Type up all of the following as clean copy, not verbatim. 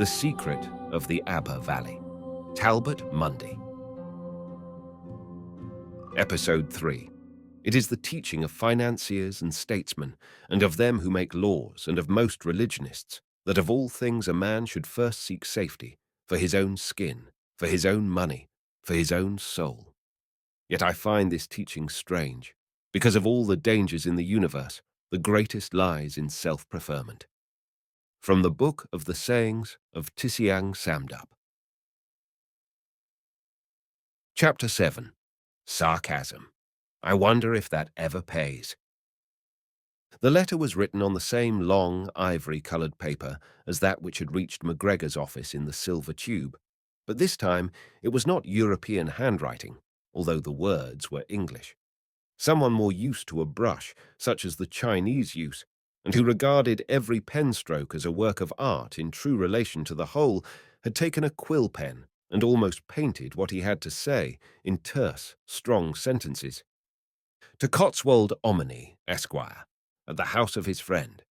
The Secret of the Abhor Valley. Talbot Mundy. Episode 3. It is the teaching of financiers and statesmen, and of them who make laws, and of most religionists, that of all things a man should first seek safety, for his own skin, for his own money, for his own soul. Yet I find this teaching strange, because of all the dangers in the universe, the greatest lies in self-preferment. From the Book of the Sayings of Tisiang Samdup. Chapter 7. Sarcasm. I wonder if that ever pays. The letter was written on the same long, ivory-coloured paper as that which had reached McGregor's office in the silver tube, but this time it was not European handwriting, although the words were English. Someone more used to a brush, such as the Chinese use, and who regarded every pen stroke as a work of art in true relation to the whole, had taken a quill pen and almost painted what he had to say in terse, strong sentences. To Cotswold Omni, Esquire, at the house of his friend.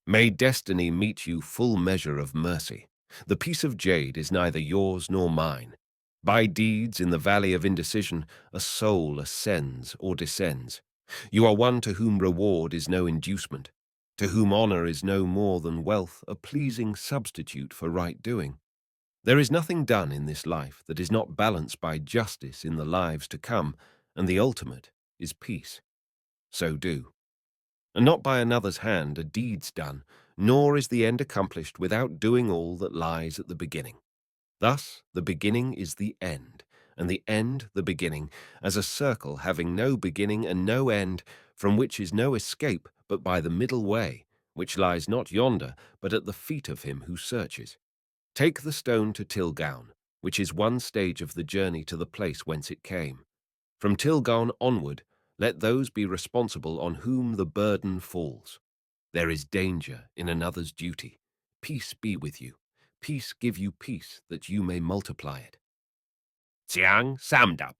May destiny meet you full measure of mercy. The piece of jade is neither yours nor mine. By deeds in the valley of indecision, a soul ascends or descends. You are one to whom reward is no inducement, to whom honour is no more than wealth, a pleasing substitute for right doing. There is nothing done in this life that is not balanced by justice in the lives to come, and the ultimate is peace. So do. And not by another's hand are deeds done, nor is the end accomplished without doing all that lies at the beginning. Thus the beginning is the end, and the end the beginning, as a circle having no beginning and no end, from which is no escape but by the middle way, which lies not yonder, but at the feet of him who searches. Take the stone to Tilgown, which is one stage of the journey to the place whence it came. From Tilgown onward, let those be responsible on whom the burden falls. There is danger in another's duty. Peace be with you. Peace give you peace, that you may multiply it. Tsiang Samdup.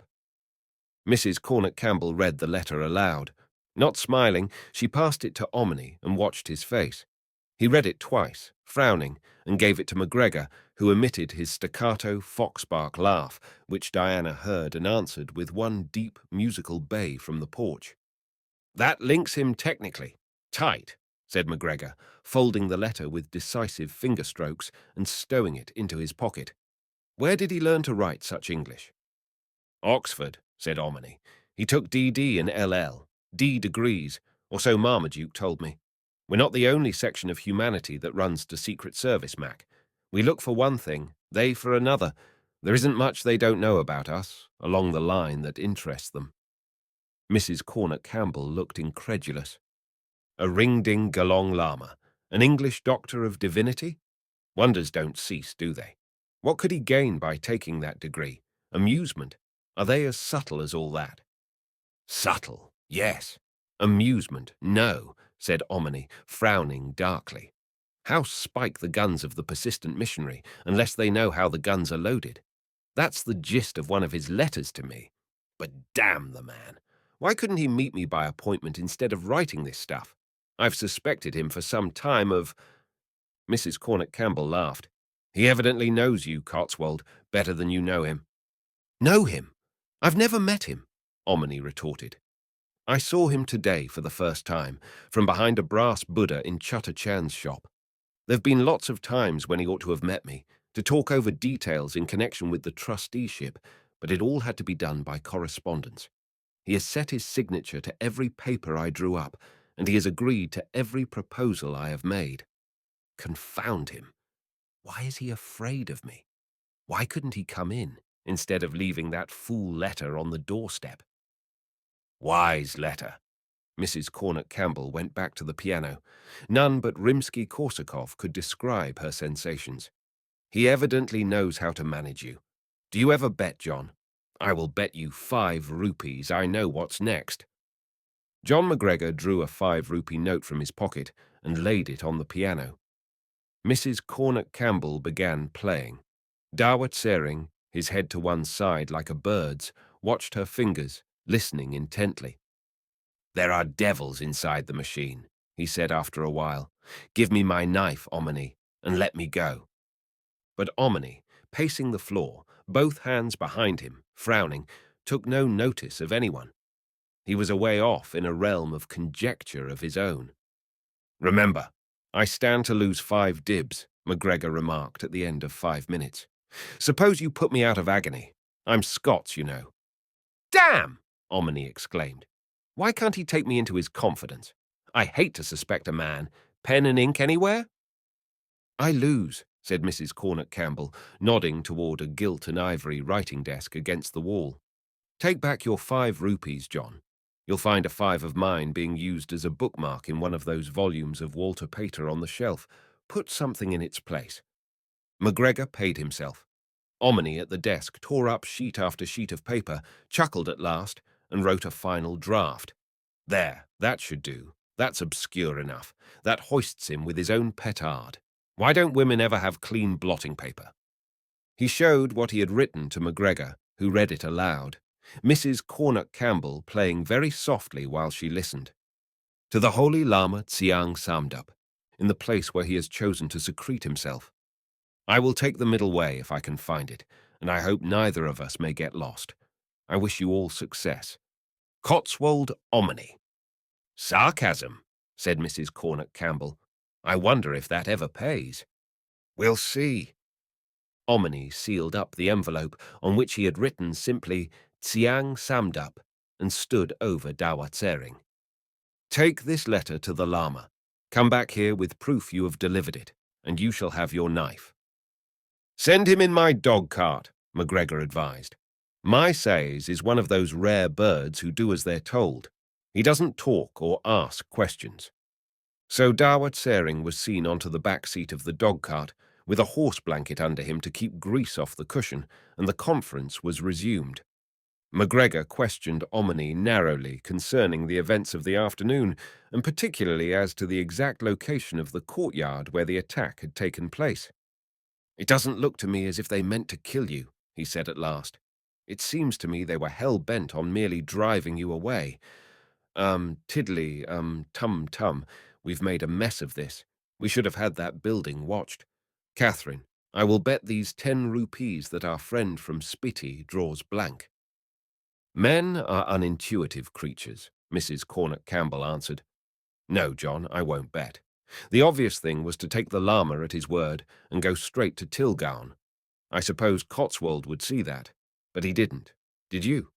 Mrs. Cornet Campbell read the letter aloud. Not smiling, she passed it to Omni and watched his face. He read it twice, frowning, and gave it to McGregor, who emitted his staccato fox-bark laugh, which Diana heard and answered with one deep musical bay from the porch. That links him technically. Tight, said McGregor, folding the letter with decisive finger-strokes and stowing it into his pocket. Where did he learn to write such English? Oxford, said Omni. He took D.D. and L.L., D degrees, or so Marmaduke told me. We're not the only section of humanity that runs to Secret Service, Mac. We look for one thing, they for another. There isn't much they don't know about us, along the line that interests them. Mrs. Cornet Campbell looked incredulous. A ring-ding galong lama, an English doctor of divinity? Wonders don't cease, do they? What could he gain by taking that degree? Amusement? Are they as subtle as all that? Subtle, yes. Amusement, no, said Omni, frowning darkly. How spike the guns of the persistent missionary, unless they know how the guns are loaded? That's the gist of one of his letters to me. But damn the man! Why couldn't he meet me by appointment instead of writing this stuff? I've suspected him for some time of— Mrs. Cornet Campbell laughed. He evidently knows you, Cotswold, better than you know him. Know him? I've never met him, Omni retorted. I saw him today for the first time, from behind a brass Buddha in Chutter Chan's shop. There've been lots of times when he ought to have met me, to talk over details in connection with the trusteeship, but it all had to be done by correspondence. He has set his signature to every paper I drew up, and he has agreed to every proposal I have made. Confound him! Why is he afraid of me? Why couldn't he come in, instead of leaving that fool letter on the doorstep? Wise letter. Mrs. Cornet Campbell went back to the piano. None but Rimsky-Korsakov could describe her sensations. He evidently knows how to manage you. Do you ever bet, John? I will bet you 5 rupees I know what's next. John McGregor drew a 5-rupee note from his pocket and laid it on the piano. Mrs. Cornet Campbell began playing. Dawat Sering, his head to one side like a bird's, watched her fingers, listening intently. There are devils inside the machine, he said after a while. Give me my knife, Omni, and let me go. But Omni, pacing the floor, both hands behind him, frowning, took no notice of anyone. He was away off in a realm of conjecture of his own. "Remember, I stand to lose 5 dibs," McGregor remarked at the end of 5 minutes. "Suppose you put me out of agony. I'm Scots, you know." "Damn!" Omni exclaimed. "Why can't he take me into his confidence? I hate to suspect a man. Pen and ink anywhere?" "I lose," said Mrs. Cornet Campbell, nodding toward a gilt and ivory writing desk against the wall. "Take back your 5 rupees, John. You'll find a 5 of mine being used as a bookmark in one of those volumes of Walter Pater on the shelf. Put something in its place." McGregor paid himself. Omni at the desk tore up sheet after sheet of paper, chuckled at last, and wrote a final draft. "There, that should do. That's obscure enough. That hoists him with his own petard. Why don't women ever have clean blotting paper?" He showed what he had written to McGregor, who read it aloud, Mrs. Cornet Campbell playing very softly while she listened. "To the Holy Lama Tsiang Samdup, in the place where he has chosen to secrete himself. I will take the middle way if I can find it, and I hope neither of us may get lost. I wish you all success. Cotswold Omni." "Sarcasm," said Mrs. Cornet Campbell. "I wonder if that ever pays." "We'll see." Omni sealed up the envelope on which he had written simply Tsiang Samdup and stood over Dawa Tsering. "Take this letter to the Lama. Come back here with proof you have delivered it, and you shall have your knife." "Send him in my dog cart," McGregor advised. "My Says is one of those rare birds who do as they're told. He doesn't talk or ask questions." So Dawa Tsering was seen onto the back seat of the dog cart, with a horse blanket under him to keep grease off the cushion, and the conference was resumed. McGregor questioned Omni narrowly concerning the events of the afternoon, and particularly as to the exact location of the courtyard where the attack had taken place. "It doesn't look to me as if they meant to kill you," he said at last. "It seems to me they were hell-bent on merely driving you away. Tiddly, tum-tum, we've made a mess of this. We should have had that building watched. Catherine, I will bet these 10 rupees that our friend from Spiti draws blank." "Men are unintuitive creatures," Mrs. Cornet Campbell answered. "No, John, I won't bet. The obvious thing was to take the Lama at his word and go straight to Tilgown. I suppose Cotswold would see that, but he didn't. Did you?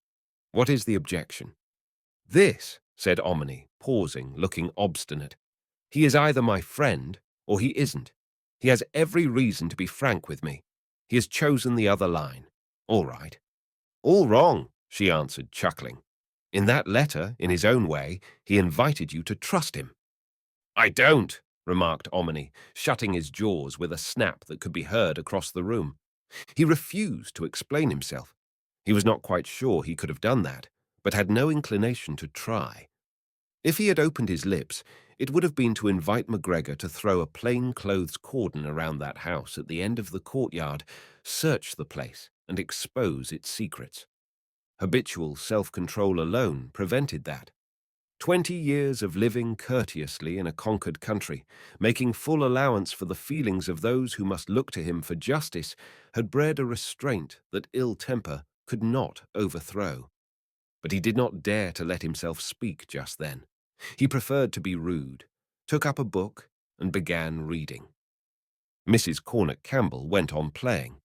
What is the objection?" "This," said Omni, pausing, looking obstinate. "He is either my friend or he isn't. He has every reason to be frank with me. He has chosen the other line. All right." "All wrong," she answered, chuckling. "In that letter, in his own way, he invited you to trust him." "I don't," remarked Omni, shutting his jaws with a snap that could be heard across the room. He refused to explain himself. He was not quite sure he could have done that, but had no inclination to try. If he had opened his lips, it would have been to invite McGregor to throw a plain-clothes cordon around that house at the end of the courtyard, search the place, and expose its secrets. Habitual self-control alone prevented that. 20 years of living courteously in a conquered country, making full allowance for the feelings of those who must look to him for justice, had bred a restraint that ill temper could not overthrow. But he did not dare to let himself speak just then. He preferred to be rude, took up a book, and began reading. Mrs. Cornet Campbell went on playing.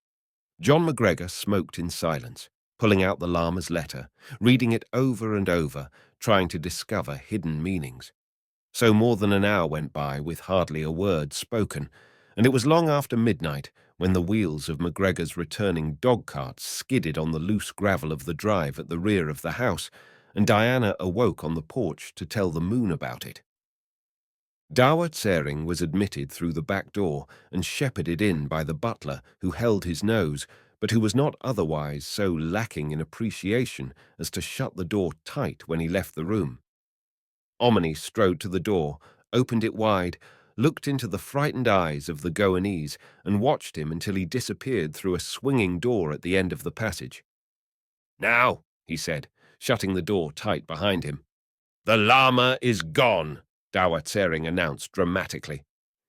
John McGregor smoked in silence, pulling out the Lama's letter, reading it over and over, trying to discover hidden meanings. So more than an hour went by with hardly a word spoken, and it was long after midnight when the wheels of McGregor's returning dog-cart skidded on the loose gravel of the drive at the rear of the house, and Diana awoke on the porch to tell the moon about it. Dawa Tsering was admitted through the back door and shepherded in by the butler, who held his nose, but who was not otherwise so lacking in appreciation as to shut the door tight when he left the room. Omni strode to the door, opened it wide, looked into the frightened eyes of the Goanese, and watched him until he disappeared through a swinging door at the end of the passage. "Now," he said, shutting the door tight behind him. "The Lama is gone," Dawa Tsering announced dramatically.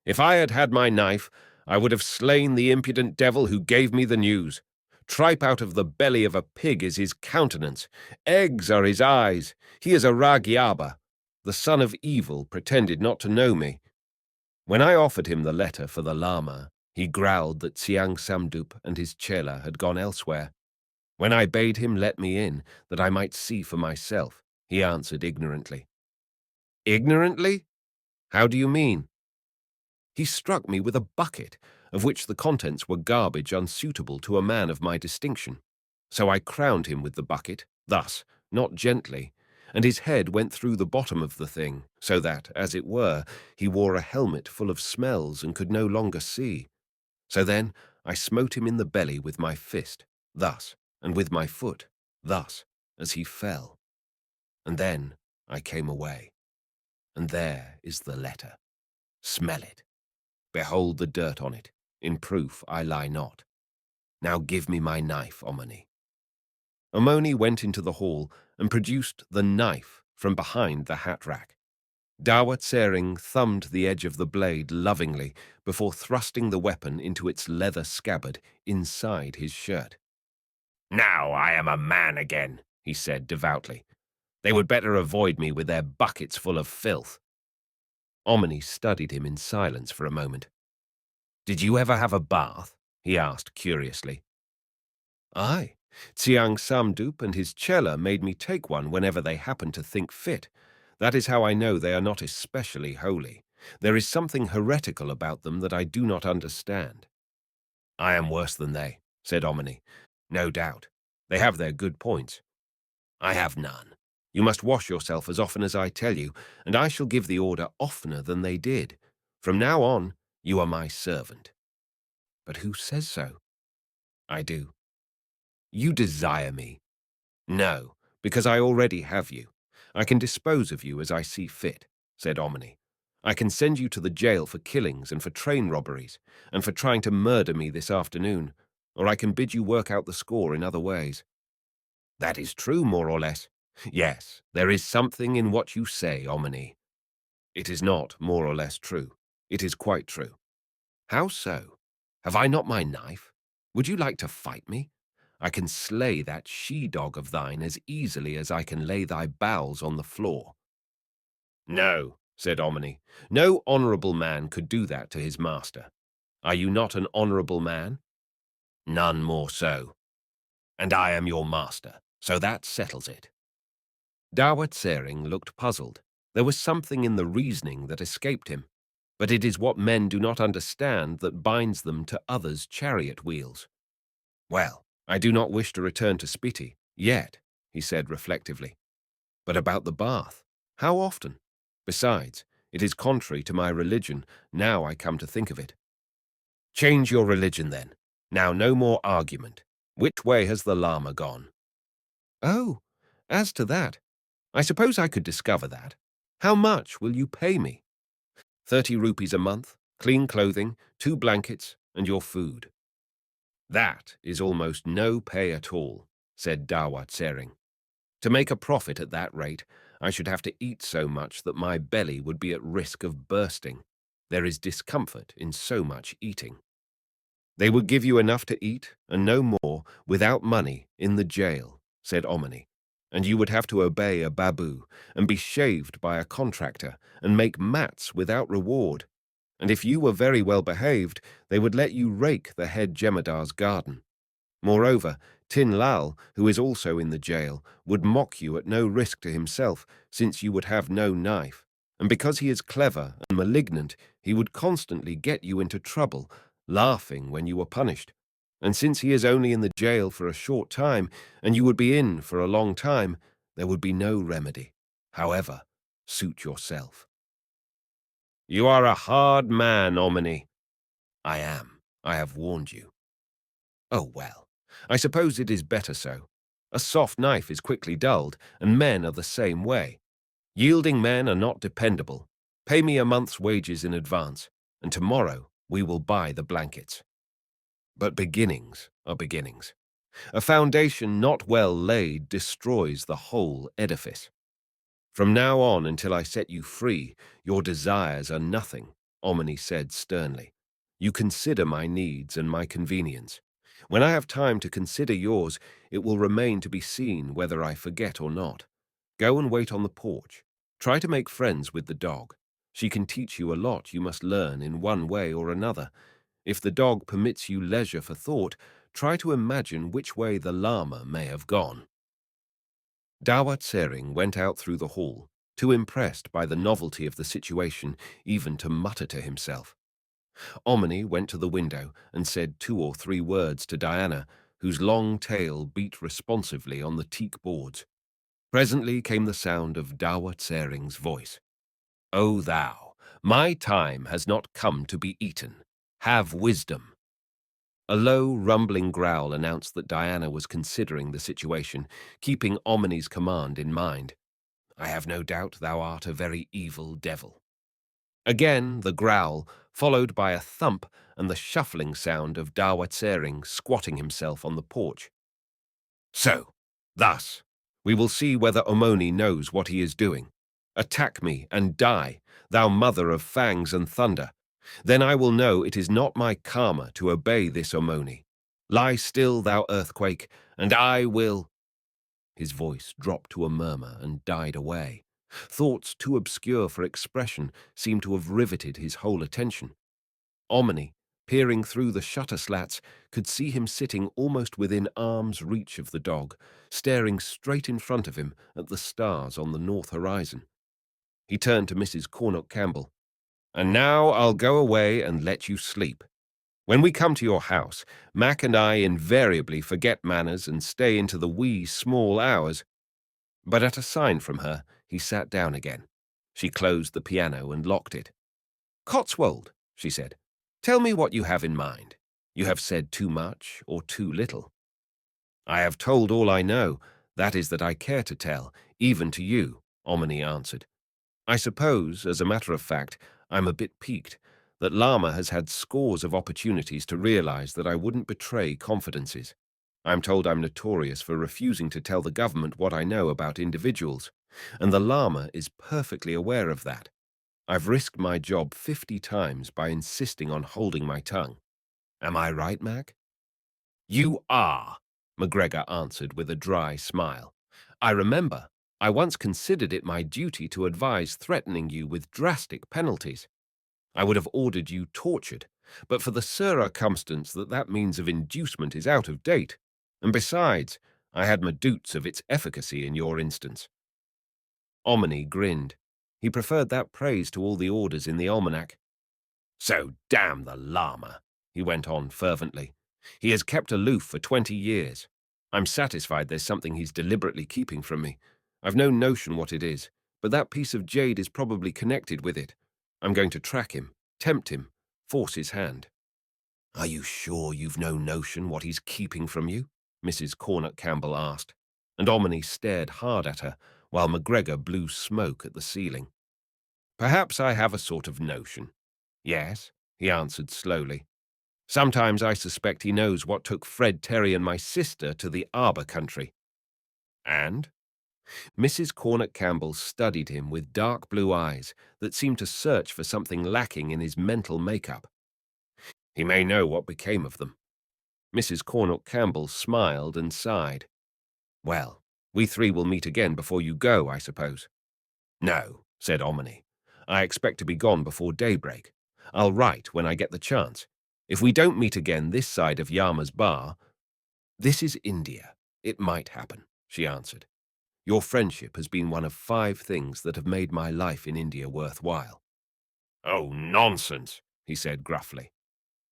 "If I had had my knife, I would have slain the impudent devil who gave me the news. Tripe out of the belly of a pig is his countenance. Eggs are his eyes. He is a Ragyaba. The son of evil pretended not to know me. When I offered him the letter for the Lama, he growled that Siang Samdup and his chela had gone elsewhere. When I bade him let me in, that I might see for myself, he answered ignorantly. Ignorantly? How do you mean? He struck me with a bucket, of which the contents were garbage unsuitable to a man of my distinction. So I crowned him with the bucket, thus, not gently, and his head went through the bottom of the thing, so that, as it were, he wore a helmet full of smells and could no longer see. So then I smote him in the belly with my fist, thus, and with my foot, thus, as he fell. And then I came away. And there is the letter. Smell it. Behold the dirt on it. In proof I lie not. Now give me my knife, Omoni. Omoni went into the hall and produced the knife from behind the hat rack. Dawa Tsering thumbed the edge of the blade lovingly before thrusting the weapon into its leather scabbard inside his shirt. Now I am a man again, he said devoutly. They would better avoid me with their buckets full of filth. Omoni studied him in silence for a moment. Did you ever have a bath? He asked curiously. Aye. Tsiang Samdup and his chela made me take one whenever they happened to think fit. That is how I know they are not especially holy. There is something heretical about them that I do not understand. I am worse than they, said Omoni. No doubt. They have their good points. I have none. You must wash yourself as often as I tell you, and I shall give the order oftener than they did. From now on, you are my servant. But who says so? I do. You desire me. No, because I already have you. I can dispose of you as I see fit, said Omoni. I can send you to the jail for killings and for train robberies, and for trying to murder me this afternoon, or I can bid you work out the score in other ways. That is true, more or less. Yes, there is something in what you say, Omoni. It is not more or less true. It is quite true. How so? Have I not my knife? Would you like to fight me? I can slay that she-dog of thine as easily as I can lay thy bowels on the floor. No, said Omoni. No honourable man could do that to his master. Are you not an honourable man? None more so. And I am your master, so that settles it. Dawa Tsering looked puzzled. There was something in the reasoning that escaped him. But it is what men do not understand that binds them to others' chariot wheels. Well, I do not wish to return to Spiti, yet, he said reflectively. But about the bath, how often? Besides, it is contrary to my religion, now I come to think of it. Change your religion, then. Now no more argument. Which way has the Lama gone? Oh, as to that, I suppose I could discover that. How much will you pay me? 30 rupees a month, clean clothing, 2 blankets, and your food. That is almost no pay at all, said Dawa Tsering. To make a profit at that rate, I should have to eat so much that my belly would be at risk of bursting. There is discomfort in so much eating. They would give you enough to eat, and no more, without money, in the jail, said Omoni, and you would have to obey a babu, and be shaved by a contractor, and make mats without reward. And if you were very well behaved, they would let you rake the head Jemaddar's garden. Moreover, Tin Lal, who is also in the jail, would mock you at no risk to himself, since you would have no knife. And because he is clever and malignant, he would constantly get you into trouble, laughing when you were punished. And since he is only in the jail for a short time, and you would be in for a long time, there would be no remedy. However, suit yourself. You are a hard man, Omoni. I am. I have warned you. Oh, well, I suppose it is better so. A soft knife is quickly dulled, and men are the same way. Yielding men are not dependable. Pay me a month's wages in advance, and tomorrow we will buy the blankets. But beginnings are beginnings. A foundation not well laid destroys the whole edifice. From now on until I set you free, your desires are nothing, Omoni said sternly. You consider my needs and my convenience. When I have time to consider yours, it will remain to be seen whether I forget or not. Go and wait on the porch. Try to make friends with the dog. She can teach you a lot you must learn in one way or another. If the dog permits you leisure for thought, try to imagine which way the llama may have gone. Dawat Sering went out through the hall, too impressed by the novelty of the situation even to mutter to himself. Omni went to the window and said 2 or 3 words to Diana, whose long tail beat responsively on the teak boards. Presently came the sound of Dawat Sering's voice. "O thou, my time has not come to be eaten. Have wisdom." A low, rumbling growl announced that Diana was considering the situation, keeping Omni's command in mind. "I have no doubt thou art a very evil devil." Again the growl, followed by a thump and the shuffling sound of Dawat Sering squatting himself on the porch. "So, thus, we will see whether Omoni knows what he is doing. Attack me and die, thou mother of fangs and thunder. Then I will know it is not my karma to obey this Omoni. Lie still, thou earthquake, and I will—" His voice dropped to a murmur and died away. Thoughts too obscure for expression seemed to have riveted his whole attention. Omni, peering through the shutter slats, could see him sitting almost within arm's reach of the dog, staring straight in front of him at the stars on the north horizon. He turned to Mrs. Cornock Campbell. "And now I'll go away and let you sleep. When we come to your house, Mac and I invariably forget manners and stay into the wee small hours." But at a sign from her, he sat down again. She closed the piano and locked it. "Cotswold," she said, "tell me what you have in mind. You have said too much or too little." "I have told all I know. That is that I care to tell, even to you," Omni answered. "I suppose, as a matter of fact, I'm a bit piqued that Lama has had scores of opportunities to realize that I wouldn't betray confidences. I'm told I'm notorious for refusing to tell the government what I know about individuals, and the Lama is perfectly aware of that. I've risked my job 50 times by insisting on holding my tongue. Am I right, Mac?" "You are," McGregor answered with a dry smile. "I remember. I once considered it my duty to advise threatening you with drastic penalties. I would have ordered you tortured, but for the circumstance that means of inducement is out of date, and besides, I had my doubts of its efficacy in your instance." Omni grinned. He preferred that praise to all the orders in the almanac. "So damn the llama," he went on fervently. "He has kept aloof for 20 years. I'm satisfied there's something he's deliberately keeping from me. I've no notion what it is, but that piece of jade is probably connected with it. I'm going to track him, tempt him, force his hand." "Are you sure you've no notion what he's keeping from you?" Mrs. Cornock Campbell asked, and Omni stared hard at her, while McGregor blew smoke at the ceiling. "Perhaps I have a sort of notion. Yes," he answered slowly. "Sometimes I suspect he knows what took Fred Terry and my sister to the Arbor country." "And?" Mrs. Cornock Campbell studied him with dark blue eyes that seemed to search for something lacking in his mental makeup. "He may know what became of them." Mrs. Cornock Campbell smiled and sighed. "Well, we 3 will meet again before you go, I suppose." "No," said Omni. "I expect to be gone before daybreak. I'll write when I get the chance. If we don't meet again this side of Yama's bar—" "This is India. It might happen," she answered. "Your friendship has been one of 5 things that have made my life in India worthwhile." "Oh, nonsense," he said gruffly.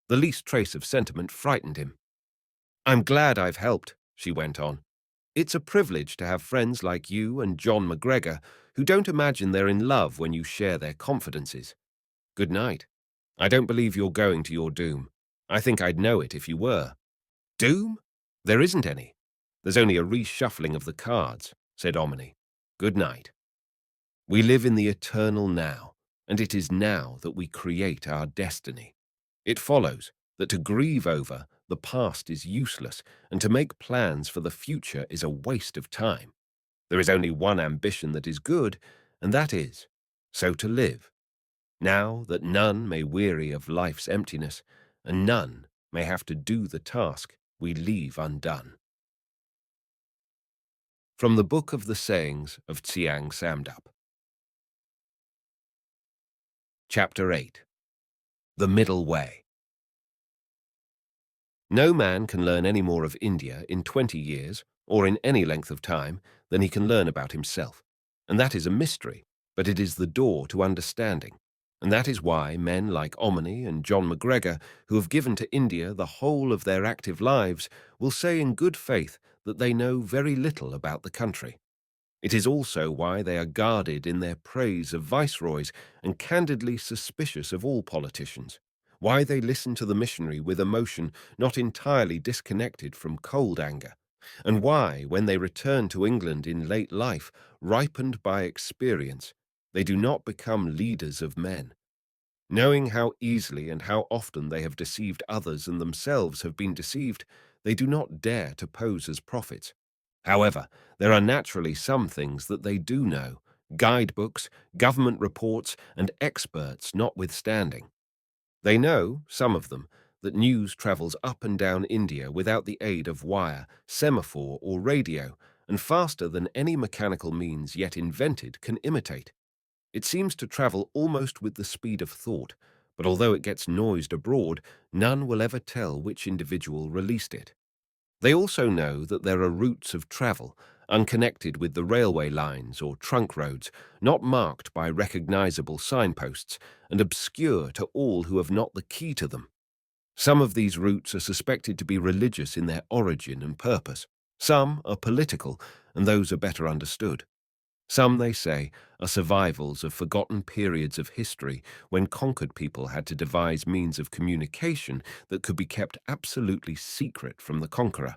The least trace of sentiment frightened him. "I'm glad I've helped," she went on. "It's a privilege to have friends like you and John McGregor who don't imagine they're in love when you share their confidences. Good night. I don't believe you're going to your doom. I think I'd know it if you were." "Doom? There isn't any. There's only a reshuffling of the cards," said Omni. "Good night. We live in the eternal now, and it is now that we create our destiny. It follows that to grieve over the past is useless, and to make plans for the future is a waste of time. There is only one ambition that is good, and that is so to live. now that none may weary of life's emptiness, and none may have to do the task we leave undone. From the Book of the Sayings of Tsiang Samdap. Chapter 8. The Middle Way. No man can learn any more of India in 20 years, or in any length of time, than he can learn about himself. And that is a mystery, but it is the door to understanding. And that is why men like Omni and John MacGregor, who have given to India the whole of their active lives, will say in good faith that they know very little about the country. It is also why they are guarded in their praise of viceroys and candidly suspicious of all politicians, why they listen to the missionary with emotion not entirely disconnected from cold anger, and why, when they return to England in late life, ripened by experience, they do not become leaders of men. Knowing how easily and how often they have deceived others and themselves have been deceived, they do not dare to pose as prophets. However, there are naturally some things that they do know, guidebooks, government reports, and experts notwithstanding. They know, some of them, that news travels up and down India without the aid of wire, semaphore, or radio, and faster than any mechanical means yet invented can imitate. It seems to travel almost with the speed of thought, but although it gets noised abroad, none will ever tell which individual released it. They also know that there are routes of travel, unconnected with the railway lines or trunk roads, not marked by recognizable signposts, and obscure to all who have not the key to them. Some of these routes are suspected to be religious in their origin and purpose. Some are political, and those are better understood. Some, they say, are survivals of forgotten periods of history when conquered people had to devise means of communication that could be kept absolutely secret from the conqueror.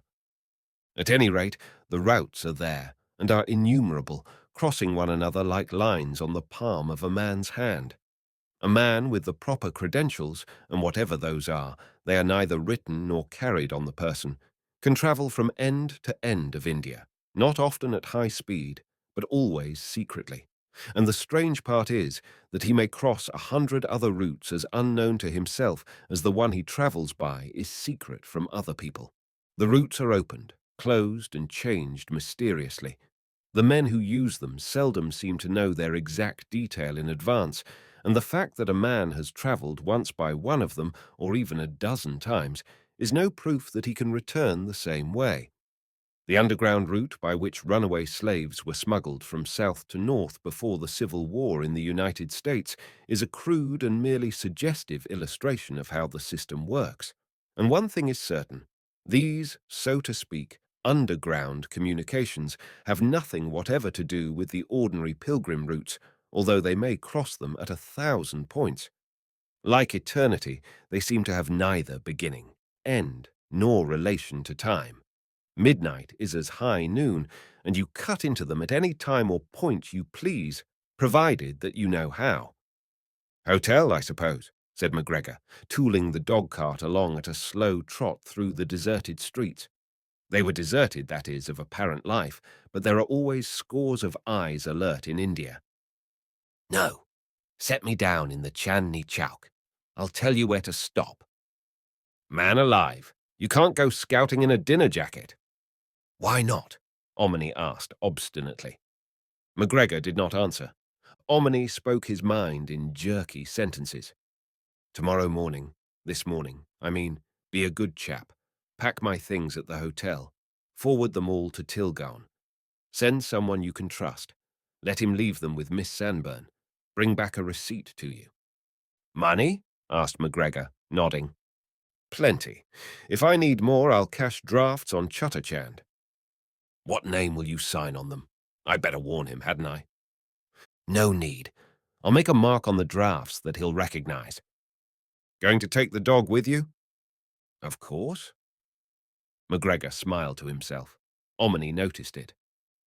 At any rate, the routes are there and are innumerable, crossing one another like lines on the palm of a man's hand. A man with the proper credentials, and whatever those are, they are neither written nor carried on the person, can travel from end to end of India, not often at high speed, but always secretly. And the strange part is that he may cross 100 other routes as unknown to himself as the one he travels by is secret from other people. The routes are opened, closed, and changed mysteriously. The men who use them seldom seem to know their exact detail in advance, and the fact that a man has travelled once by one of them, or even a dozen times, is no proof that he can return the same way. The underground route by which runaway slaves were smuggled from south to north before the Civil War in the United States is a crude and merely suggestive illustration of how the system works. And one thing is certain: these, so to speak, underground communications have nothing whatever to do with the ordinary pilgrim routes, although they may cross them at 1,000 points. Like eternity, they seem to have neither beginning, end, nor relation to time. Midnight is as high noon, and you cut into them at any time or point you please, provided that you know how. "Hotel, I suppose," said MacGregor, tooling the dog-cart along at a slow trot through the deserted streets. They were deserted, that is, of apparent life, but there are always scores of eyes alert in India. "No, set me down in the Chandni Chowk. I'll tell you where to stop." "Man alive, you can't go scouting in a dinner jacket." "Why not?" Omni asked obstinately. MacGregor did not answer. Omni spoke his mind in jerky sentences. "Tomorrow morning, this morning, I mean, be a good chap. Pack my things at the hotel. Forward them all to Tilgaon. Send someone you can trust. Let him leave them with Miss Sanburn. Bring back a receipt to you." "Money?" asked MacGregor, nodding. "Plenty. If I need more, I'll cash drafts on Chutterchand." "What name will you sign on them? I'd better warn him, hadn't I?" "No need. I'll make a mark on the drafts that he'll recognize." "Going to take the dog with you?" "Of course." MacGregor smiled to himself. Omni noticed it.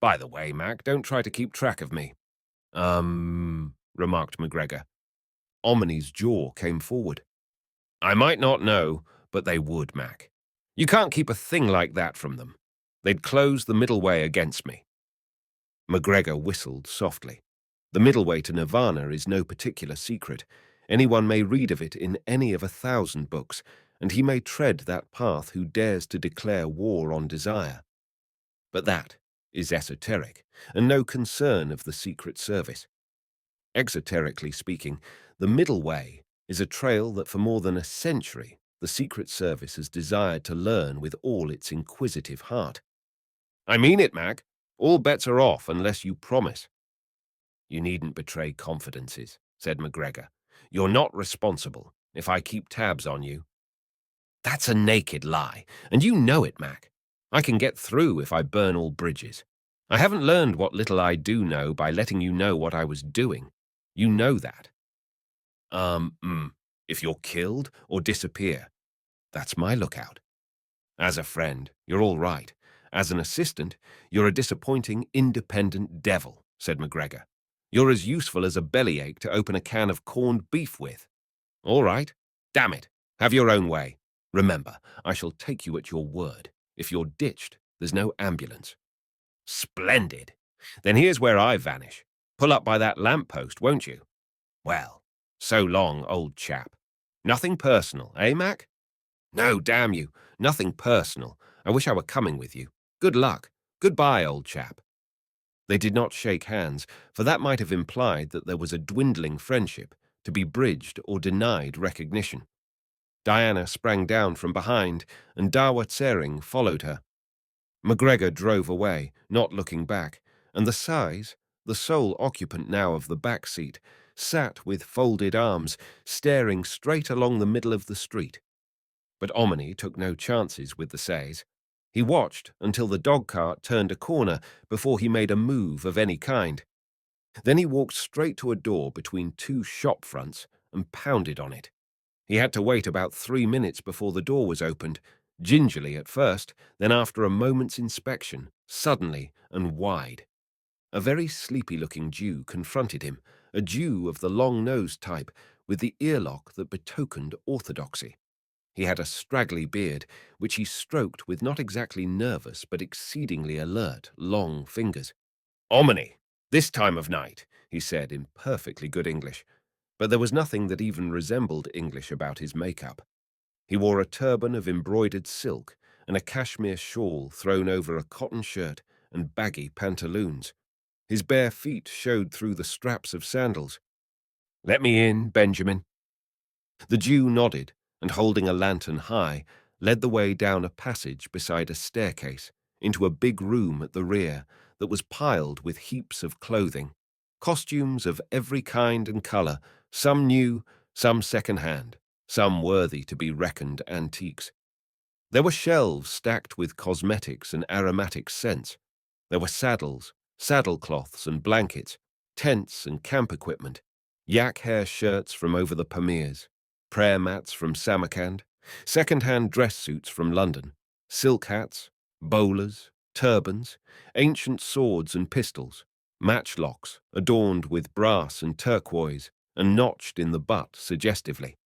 "By the way, Mac, don't try to keep track of me." Remarked MacGregor. Omni's jaw came forward. "I might not know, but they would, Mac. You can't keep a thing like that from them. They'd close the middle way against me." MacGregor whistled softly. The middle way to Nirvana is no particular secret. Anyone may read of it in any of 1,000 books, and he may tread that path who dares to declare war on desire. But that is esoteric, and no concern of the Secret Service. Exoterically speaking, the middle way is a trail that for more than a century the Secret Service has desired to learn with all its inquisitive heart. I mean it, Mac. All bets are off unless you promise. You needn't betray confidences, said McGregor. You're not responsible if I keep tabs on you. That's a naked lie, and you know it, Mac. I can get through if I burn all bridges. I haven't learned what little I do know by letting you know what I was doing. You know that. If you're killed or disappear, that's my lookout. As a friend, you're all right. As an assistant, you're a disappointing, independent devil, said McGregor. You're as useful as a bellyache to open a can of corned beef with. All right. Damn it. Have your own way. Remember, I shall take you at your word. If you're ditched, there's no ambulance. Splendid. Then here's where I vanish. Pull up by that lamppost, won't you? Well, so long, old chap. Nothing personal, eh, Mac? No, damn you. Nothing personal. I wish I were coming with you. Good luck. Goodbye, old chap. They did not shake hands, for that might have implied that there was a dwindling friendship, to be bridged or denied recognition. Diana sprang down from behind, and Dawa Tsering followed her. McGregor drove away, not looking back, and the Sais, the sole occupant now of the back seat, sat with folded arms, staring straight along the middle of the street. But Omni took no chances with the Sais. He watched until the dog-cart turned a corner before he made a move of any kind. Then he walked straight to a door between two shop fronts and pounded on it. He had to wait about 3 minutes before the door was opened, gingerly at first, then after a moment's inspection, suddenly and wide. A very sleepy-looking Jew confronted him, a Jew of the long-nosed type, with the earlock that betokened orthodoxy. He had a straggly beard, which he stroked with not exactly nervous but exceedingly alert, long fingers. "Omni, this time of night," he said in perfectly good English, but there was nothing that even resembled English about his makeup. He wore a turban of embroidered silk and a cashmere shawl thrown over a cotton shirt and baggy pantaloons. His bare feet showed through the straps of sandals. "Let me in, Benjamin." The Jew nodded, and holding a lantern high, led the way down a passage beside a staircase into a big room at the rear that was piled with heaps of clothing, costumes of every kind and colour, some new, some second-hand, some worthy to be reckoned antiques. There were shelves stacked with cosmetics and aromatic scents. There were saddles, saddlecloths and blankets, tents and camp equipment, yak hair shirts from over the Pamirs, prayer mats from Samarkand, second-hand dress suits from London, silk hats, bowlers, turbans, ancient swords and pistols, matchlocks adorned with brass and turquoise and notched in the butt suggestively.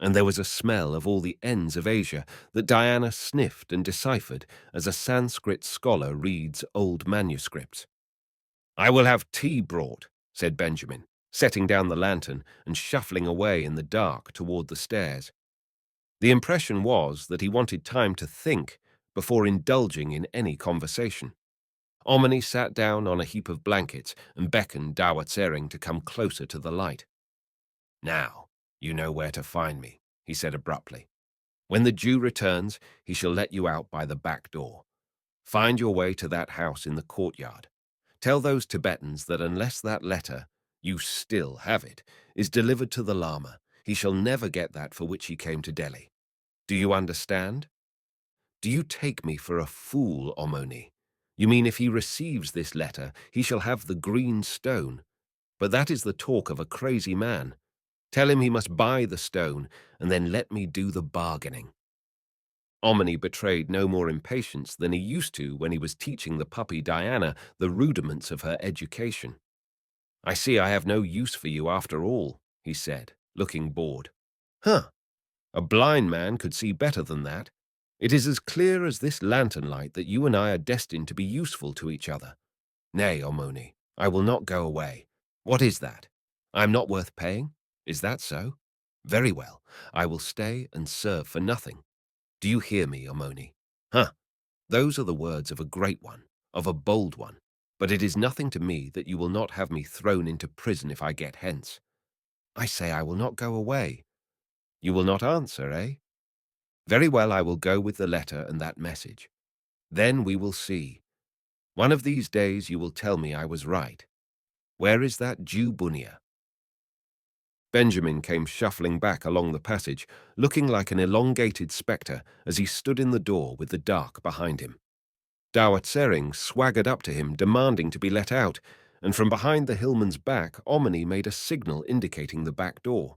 And there was a smell of all the ends of Asia that Diana sniffed and deciphered as a Sanskrit scholar reads old manuscripts. "I will have tea brought," said Benjamin, setting down the lantern and shuffling away in the dark toward the stairs. The impression was that he wanted time to think before indulging in any conversation. Omni sat down on a heap of blankets and beckoned Dawa Tsering to come closer to the light. "Now, you know where to find me," he said abruptly. "When the Jew returns, he shall let you out by the back door. Find your way to that house in the courtyard. Tell those Tibetans that unless that letter, you still have it, is delivered to the Lama, he shall never get that for which he came to Delhi. Do you understand? Do you take me for a fool, Omoni? You mean if he receives this letter, he shall have the green stone? But that is the talk of a crazy man. Tell him he must buy the stone, and then let me do the bargaining." Omni betrayed no more impatience than he used to when he was teaching the puppy Diana the rudiments of her education. "I see I have no use for you after all," he said, looking bored. "Huh, a blind man could see better than that. It is as clear as this lantern light that you and I are destined to be useful to each other. Nay, Omoni, I will not go away. What is that? I am not worth paying? Is that so? Very well. I will stay and serve for nothing. Do you hear me, Omoni? Huh, those are the words of a great one, of a bold one. But it is nothing to me that you will not have me thrown into prison if I get hence. I say I will not go away. You will not answer, eh? Very well, I will go with the letter and that message. Then we will see. One of these days you will tell me I was right. Where is that Jew Bunia? Benjamin came shuffling back along the passage, looking like an elongated spectre as he stood in the door with the dark behind him. Dawat Sering swaggered up to him, demanding to be let out, and from behind the hillman's back, Omni made a signal indicating the back door.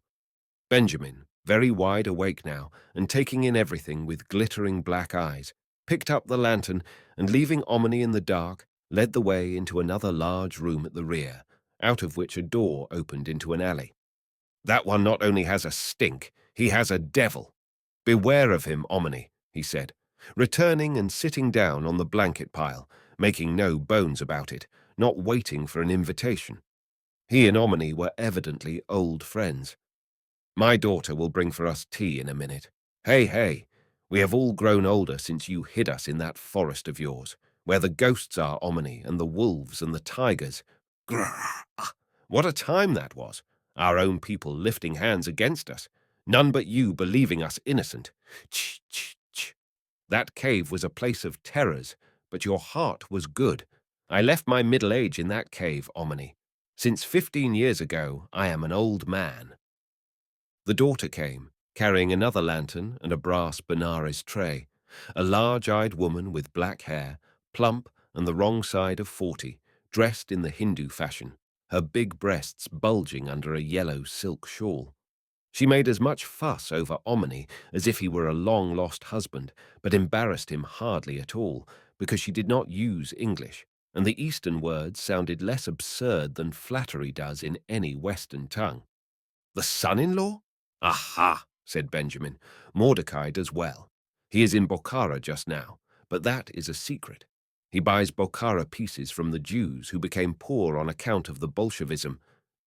Benjamin, very wide awake now, and taking in everything with glittering black eyes, picked up the lantern and, leaving Omni in the dark, led the way into another large room at the rear, out of which a door opened into an alley. That one not only has a stink, he has a devil. Beware of him, Omni, he said, returning and sitting down on the blanket pile, making no bones about it, not waiting for an invitation. He and Omni were evidently old friends. My daughter will bring for us tea in a minute. Hey, hey, we have all grown older since you hid us in that forest of yours, where the ghosts are, Omni, and the wolves and the tigers. Grrr! What a time that was! Our own people lifting hands against us, none but you believing us innocent. Ch, ch, ch. That cave was a place of terrors, but your heart was good. I left my middle age in that cave, Omni. Since 15 years ago, I am an old man. The daughter came, carrying another lantern and a brass Benares tray, a large-eyed woman with black hair, plump and the wrong side of 40, dressed in the Hindu fashion, her big breasts bulging under a yellow silk shawl. She made as much fuss over Omni as if he were a long-lost husband, but embarrassed him hardly at all, because she did not use English, and the Eastern words sounded less absurd than flattery does in any Western tongue. The son-in-law? Aha, said Benjamin. Mordecai does well. He is in Bokhara just now, but that is a secret. He buys Bokhara pieces from the Jews who became poor on account of the Bolshevism.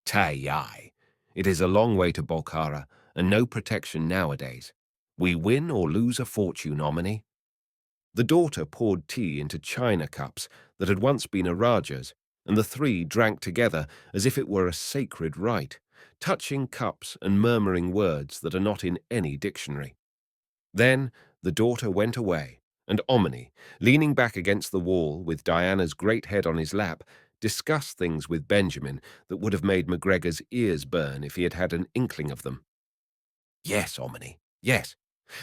Tai-yai. It is a long way to Bokhara, and no protection nowadays. We win or lose a fortune, Omni. The daughter poured tea into china cups that had once been a Raja's, and the three drank together as if it were a sacred rite, touching cups and murmuring words that are not in any dictionary. Then the daughter went away, and Omni, leaning back against the wall with Diana's great head on his lap, discussed things with Benjamin that would have made McGregor's ears burn if he had had an inkling of them. Yes, Omni, yes.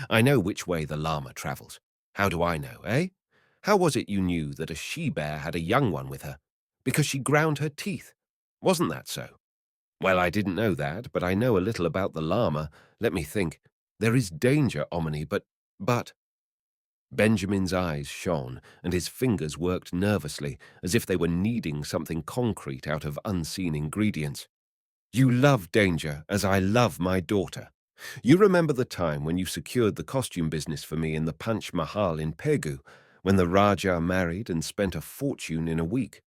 I know which way the llama travels. How do I know, eh? How was it you knew that a she-bear had a young one with her? Because she ground her teeth. Wasn't that so? Well, I didn't know that, but I know a little about the llama. Let me think. There is danger, Omni, but... Benjamin's eyes shone, and his fingers worked nervously, as if they were kneading something concrete out of unseen ingredients. You love danger, as I love my daughter. You remember the time when you secured the costume business for me in the Panch Mahal in Pegu, when the Rajah married and spent a fortune in a week?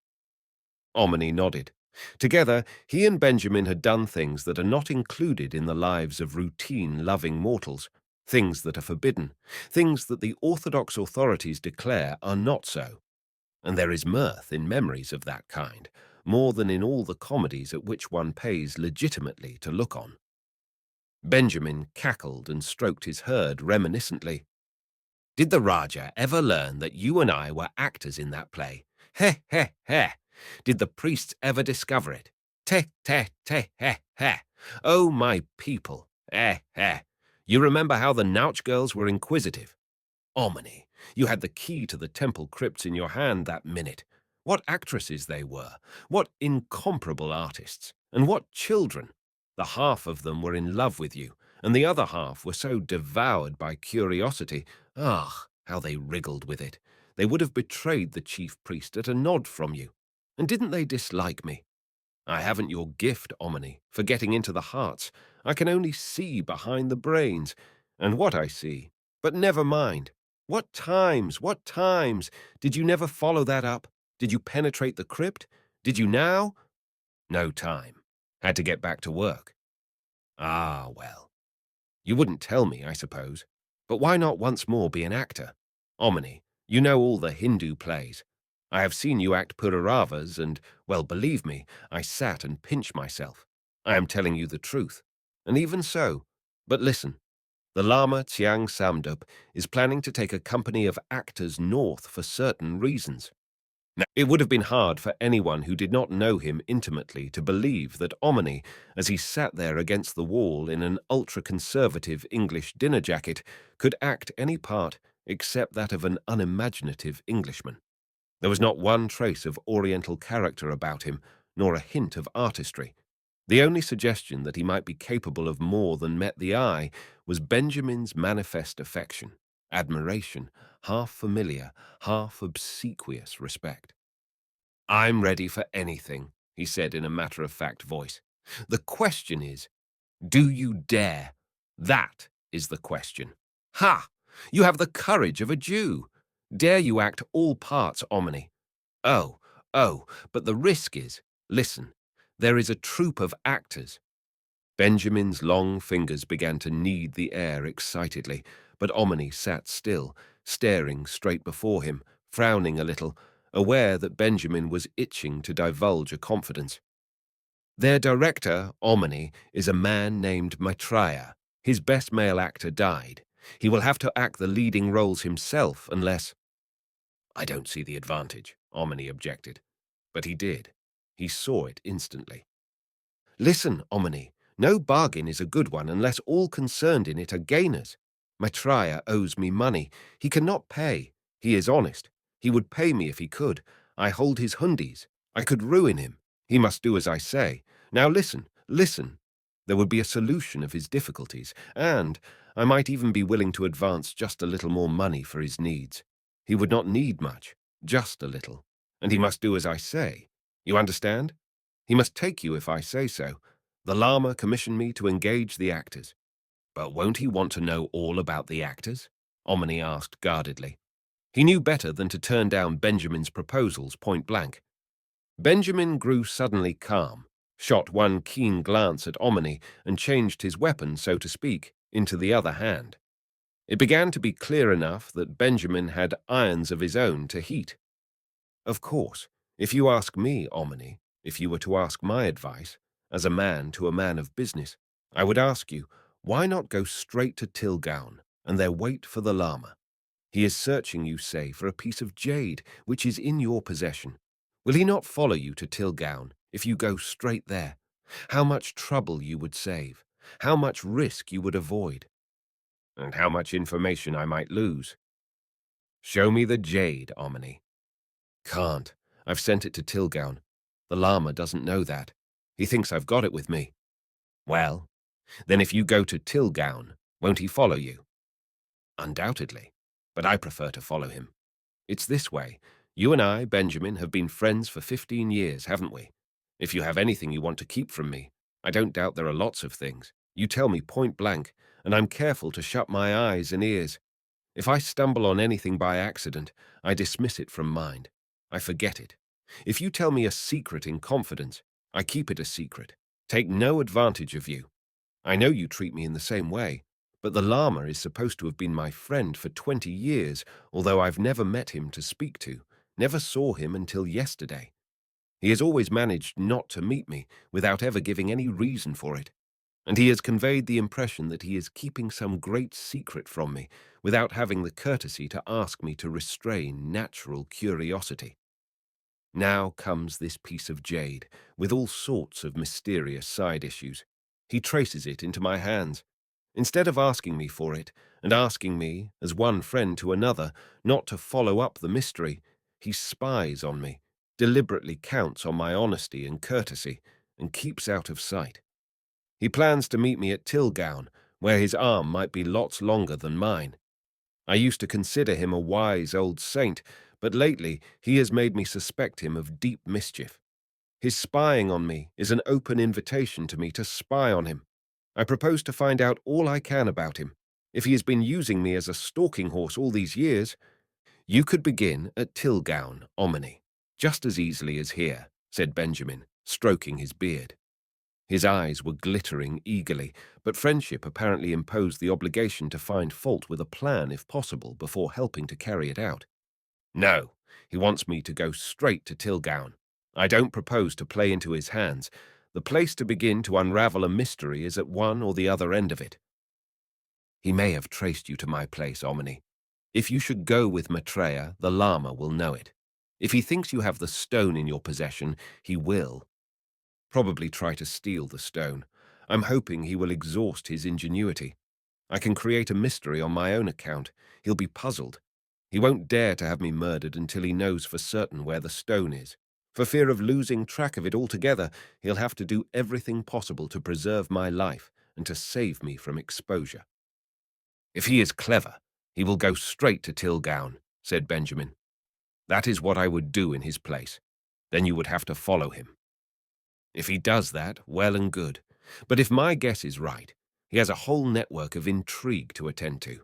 Omni nodded. Together, he and Benjamin had done things that are not included in the lives of routine, loving mortals, things that are forbidden, things that the orthodox authorities declare are not so. And there is mirth in memories of that kind, more than in all the comedies at which one pays legitimately to look on. Benjamin cackled and stroked his herd reminiscently. Did the Rajah ever learn that you and I were actors in that play? Heh, heh, heh. Did the priests ever discover it? Te, te, te, heh, heh. Oh, my people, eh, eh. You remember how the Nouch girls were inquisitive? Omni, you had the key to the temple crypts in your hand that minute. What actresses they were, what incomparable artists, and what children. The half of them were in love with you, and the other half were so devoured by curiosity. Ah, how they wriggled with it. They would have betrayed the chief priest at a nod from you. And didn't they dislike me? I haven't your gift, Omni, for getting into the hearts. I can only see behind the brains. And what I see. But never mind. What times, what times! Did you never follow that up? Did you penetrate the crypt? Did you now? No time. Had to get back to work. Ah, well. You wouldn't tell me, I suppose. But why not once more be an actor? Omni, you know all the Hindu plays. I have seen you act Puravas and, well, believe me, I sat and pinched myself. I am telling you the truth. And even so. But listen, the Lama Tsiang Samdup is planning to take a company of actors north for certain reasons. Now, it would have been hard for anyone who did not know him intimately to believe that Omni, as he sat there against the wall in an ultra-conservative English dinner jacket, could act any part except that of an unimaginative Englishman. There was not one trace of Oriental character about him, nor a hint of artistry. The only suggestion that he might be capable of more than met the eye was Benjamin's manifest affection, admiration, half familiar, half obsequious respect. "I'm ready for anything," he said in a matter-of-fact voice. "The question is, do you dare? That is the question. Ha! You have the courage of a Jew. Dare you act all parts, Omni? Oh, oh, but the risk is, listen, there is a troupe of actors." Benjamin's long fingers began to knead the air excitedly, but Omni sat still, staring straight before him, frowning a little, aware that Benjamin was itching to divulge a confidence. "Their director, Omni, is a man named Maitreya. His best male actor died. He will have to act the leading roles himself unless—" "I don't see the advantage," Omni objected. But he did. He saw it instantly. "Listen, Omni, no bargain is a good one unless all concerned in it are gainers. Maitreya owes me money. He cannot pay. He is honest. He would pay me if he could. I hold his hundies. I could ruin him. He must do as I say. Now listen, listen. There would be a solution of his difficulties, and I might even be willing to advance just a little more money for his needs. He would not need much, just a little. And he must do as I say. You understand? He must take you if I say so. The Lama commissioned me to engage the actors." "But won't he want to know all about the actors?" Omni asked guardedly. He knew better than to turn down Benjamin's proposals point blank. Benjamin grew suddenly calm, shot one keen glance at Omni, and changed his weapon, so to speak, into the other hand. It began to be clear enough that Benjamin had irons of his own to heat. "Of course, if you ask me, Omni, if you were to ask my advice, as a man to a man of business, I would ask you, why not go straight to Tilgaon and there wait for the Lama? He is searching, you say, for a piece of jade which is in your possession. Will he not follow you to Tilgaon if you go straight there? How much trouble you would save, how much risk you would avoid, and how much information I might lose. Show me the jade, Omni." "Can't. I've sent it to Tilgaon. The Lama doesn't know that. He thinks I've got it with me." "Well, then if you go to Tilgaon, won't he follow you?" "Undoubtedly, but I prefer to follow him. It's this way. You and I, Benjamin, have been friends for 15 years, haven't we? If you have anything you want to keep from me, I don't doubt there are lots of things. You tell me point blank, and I'm careful to shut my eyes and ears. If I stumble on anything by accident, I dismiss it from mind. I forget it. If you tell me a secret in confidence, I keep it a secret. Take no advantage of you. I know you treat me in the same way, but the Lama is supposed to have been my friend for 20 years, although I've never met him to speak to, never saw him until yesterday. He has always managed not to meet me without ever giving any reason for it, and he has conveyed the impression that he is keeping some great secret from me without having the courtesy to ask me to restrain natural curiosity. Now comes this piece of jade, with all sorts of mysterious side issues. He traces it into my hands. Instead of asking me for it, and asking me, as one friend to another, not to follow up the mystery, he spies on me, deliberately counts on my honesty and courtesy, and keeps out of sight. He plans to meet me at Tilgaon, where his arm might be lots longer than mine. I used to consider him a wise old saint, but lately he has made me suspect him of deep mischief. His spying on me is an open invitation to me to spy on him. I propose to find out all I can about him. If he has been using me as a stalking horse all these years, you could begin at Tilgaon, Omni, just as easily as here," said Benjamin, stroking his beard. His eyes were glittering eagerly, but friendship apparently imposed the obligation to find fault with a plan if possible before helping to carry it out. No, he wants me to go straight to Tilgown. I don't propose to play into his hands. The place to begin to unravel a mystery is at one or the other end of it. He may have traced you to my place, Omni. If you should go with Maitreya, the Lama will know it. If he thinks you have the stone in your possession, he will. Probably try to steal the stone. I'm hoping he will exhaust his ingenuity. I can create a mystery on my own account. He'll be puzzled. He won't dare to have me murdered until he knows for certain where the stone is. For fear of losing track of it altogether, he'll have to do everything possible to preserve my life and to save me from exposure. If he is clever, he will go straight to Tilgown, said Benjamin. That is what I would do in his place. Then you would have to follow him. If he does that, well and good. But if my guess is right, he has a whole network of intrigue to attend to.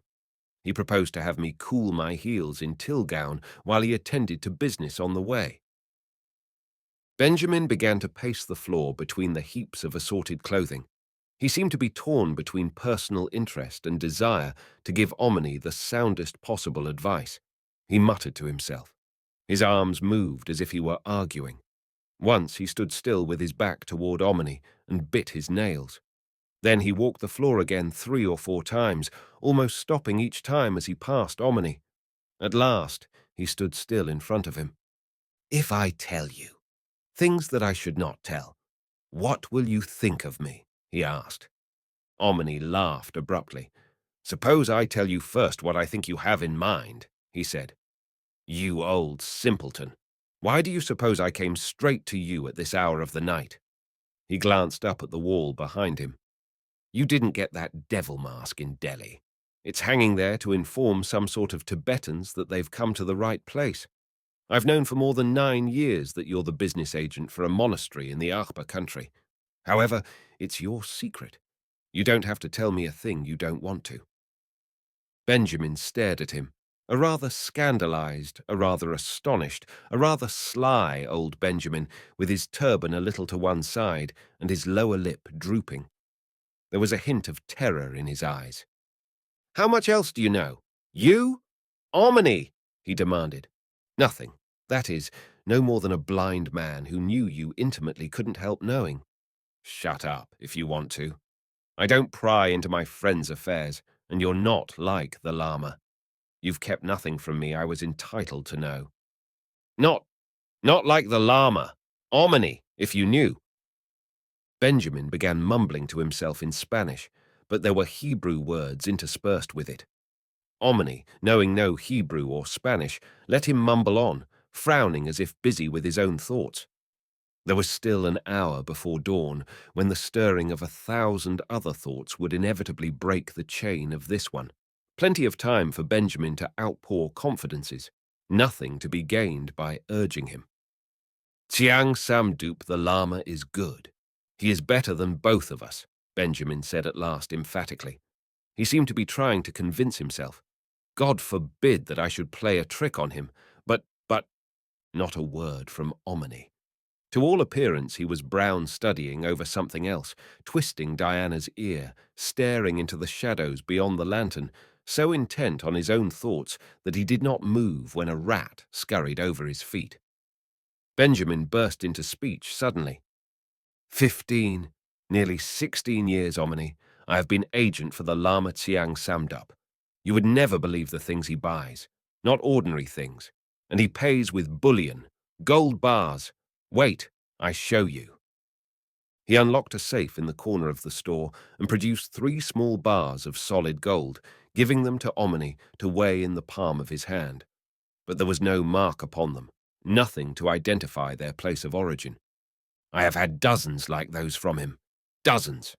He proposed to have me cool my heels in Tilgown while he attended to business on the way. Benjamin began to pace the floor between the heaps of assorted clothing. He seemed to be torn between personal interest and desire to give Omni the soundest possible advice. He muttered to himself. His arms moved as if he were arguing. Once he stood still with his back toward Omni and bit his nails. Then he walked the floor again 3 or 4 times, almost stopping each time as he passed Omni. At last, he stood still in front of him. If I tell you things that I should not tell, what will you think of me? He asked. Omni laughed abruptly. Suppose I tell you first what I think you have in mind, he said. You old simpleton. Why do you suppose I came straight to you at this hour of the night? He glanced up at the wall behind him. You didn't get that devil mask in Delhi. It's hanging there to inform some sort of Tibetans that they've come to the right place. I've known for more than 9 years that you're the business agent for a monastery in the Abhor country. However, it's your secret. You don't have to tell me a thing you don't want to. Benjamin stared at him, a rather scandalized, a rather astonished, a rather sly old Benjamin, with his turban a little to one side and his lower lip drooping. There was a hint of terror in his eyes. How much else do you know? You? Omni, he demanded. Nothing. That is, no more than a blind man who knew you intimately couldn't help knowing. Shut up, if you want to. I don't pry into my friends' affairs, and you're not like the Lama. You've kept nothing from me I was entitled to know. Not like the Lama. Omni, if you knew. Benjamin began mumbling to himself in Spanish, but there were Hebrew words interspersed with it. Omni, knowing no Hebrew or Spanish, let him mumble on, frowning as if busy with his own thoughts. There was still an hour before dawn, when the stirring of 1,000 other thoughts would inevitably break the chain of this one. Plenty of time for Benjamin to outpour confidences, nothing to be gained by urging him. Tsiang Samdup the Lama is good. He is better than both of us, Benjamin said at last emphatically. He seemed to be trying to convince himself. God forbid that I should play a trick on him, but not a word from Omni. To all appearance he was brown studying over something else, twisting Diana's ear, staring into the shadows beyond the lantern, so intent on his own thoughts that he did not move when a rat scurried over his feet. Benjamin burst into speech suddenly. 15, nearly 16 years, Omni, I have been agent for the Lama Tsiang Samdup. You would never believe the things he buys, not ordinary things, and he pays with bullion, gold bars. Wait, I show you. He unlocked a safe in the corner of the store and produced 3 small bars of solid gold, giving them to Omni to weigh in the palm of his hand. But there was no mark upon them, nothing to identify their place of origin. I have had dozens like those from him. Dozens.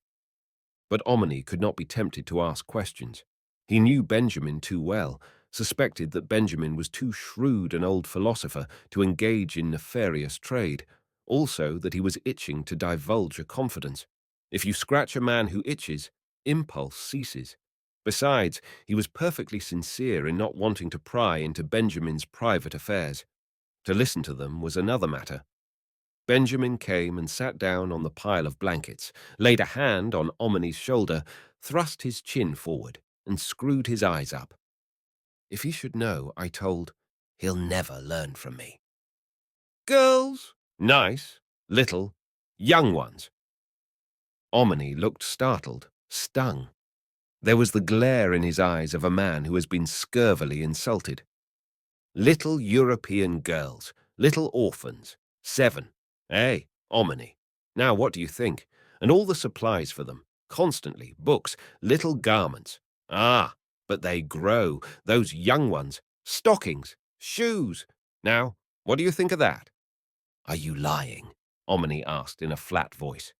But Omni could not be tempted to ask questions. He knew Benjamin too well, suspected that Benjamin was too shrewd an old philosopher to engage in nefarious trade, also that he was itching to divulge a confidence. If you scratch a man who itches, impulse ceases. Besides, he was perfectly sincere in not wanting to pry into Benjamin's private affairs. To listen to them was another matter. Benjamin came and sat down on the pile of blankets, laid a hand on Omni's shoulder, thrust his chin forward, and screwed his eyes up. If he should know, I told, he'll never learn from me. Girls? Nice, little, young ones. Omni looked startled, stung. There was the glare in his eyes of a man who has been scurvily insulted. Little European girls, little orphans, 7. Eh, Omni. Now what do you think? And all the supplies for them, constantly, books, little garments. Ah, but they grow, those young ones, stockings, shoes. Now, what do you think of that? Are you lying? Omni asked in a flat voice.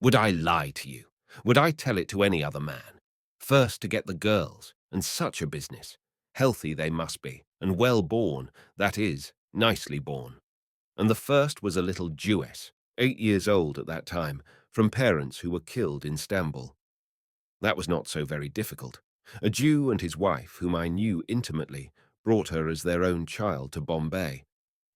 Would I lie to you? Would I tell it to any other man? First to get the girls, and such a business. Healthy they must be, and well born, that is, nicely born. And the first was a little Jewess, 8 years old at that time, from parents who were killed in Stamboul. That was not so very difficult. A Jew and his wife, whom I knew intimately, brought her as their own child to Bombay.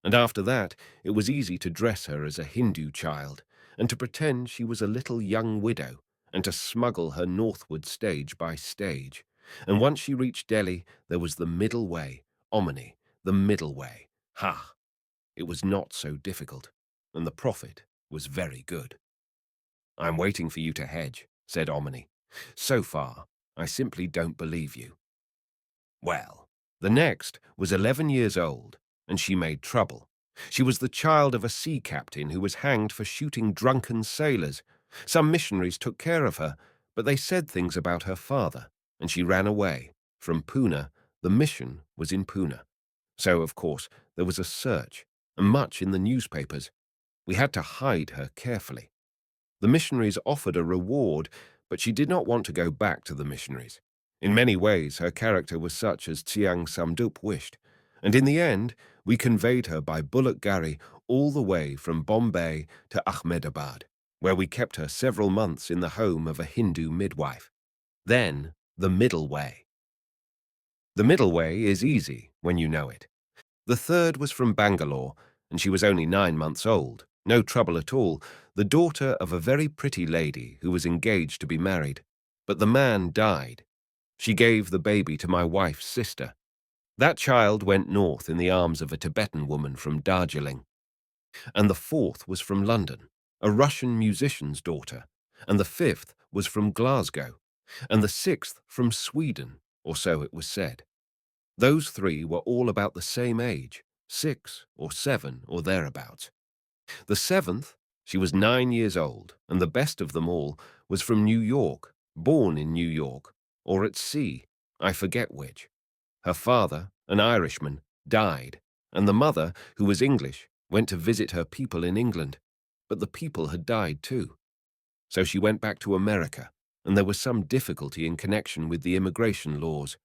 And after that, it was easy to dress her as a Hindu child, and to pretend she was a little young widow, and to smuggle her northward stage by stage. And once she reached Delhi, there was the middle way, Omni, the middle way. Ha! It was not so difficult, and the profit was very good. I'm waiting for you to hedge, said Omni. So far, I simply don't believe you. Well, the next was 11 years old, and she made trouble. She was the child of a sea captain who was hanged for shooting drunken sailors. Some missionaries took care of her, but they said things about her father, and she ran away. From Poona, the mission was in Poona. So, of course, there was a search, and much in the newspapers. We had to hide her carefully. The missionaries offered a reward, but she did not want to go back to the missionaries. In many ways, her character was such as Tsiang Samdup wished, and in the end, we conveyed her by bullock gharry all the way from Bombay to Ahmedabad, where we kept her several months in the home of a Hindu midwife. Then, the middle way. The middle way is easy when you know it. The third was from Bangalore, and she was only 9 months old, no trouble at all, the daughter of a very pretty lady who was engaged to be married. But the man died. She gave the baby to my wife's sister. That child went north in the arms of a Tibetan woman from Darjeeling. And the fourth was from London, a Russian musician's daughter, and the fifth was from Glasgow, and the sixth from Sweden, or so it was said. Those 3 were all about the same age, 6 or 7 or thereabouts. The 7th, she was 9 years old, and the best of them all was from New York, born in New York, or at sea, I forget which. Her father, an Irishman, died, and the mother, who was English, went to visit her people in England, but the people had died too. So she went back to America, and there was some difficulty in connection with the immigration laws.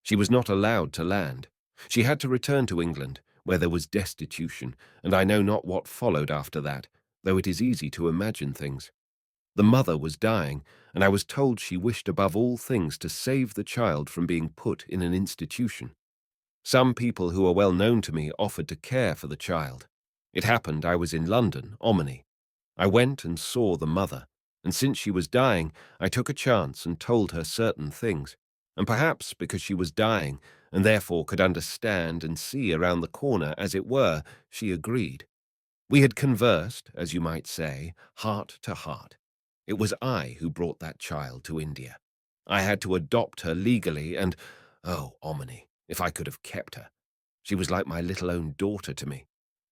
She was not allowed to land. She had to return to England, where there was destitution, and I know not what followed after that, though it is easy to imagine things. The mother was dying, and I was told she wished above all things to save the child from being put in an institution. Some people who are well known to me offered to care for the child. It happened I was in London, Omni. I went and saw the mother, and since she was dying, I took a chance and told her certain things. And perhaps because she was dying, and therefore could understand and see around the corner, as it were, she agreed. We had conversed, as you might say, heart to heart. It was I who brought that child to India. I had to adopt her legally, and, oh, Omni, if I could have kept her. She was like my little own daughter to me.